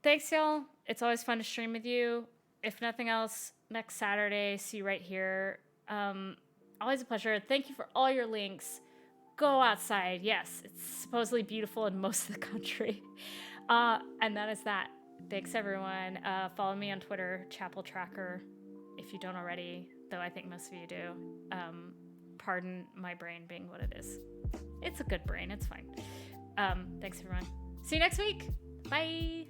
Thanks, y'all. It's always fun to stream with you. If nothing else, next Saturday, see you right here. Always a pleasure. Thank you for all your links. Go outside. Yes, it's supposedly beautiful in most of the country. And that is that. Thanks, everyone. Follow me on Twitter, Chapel Tracker, if you don't already, though I think most of you do. Pardon my brain being what it is. It's a good brain. It's fine. Thanks, everyone. See you next week. Bye.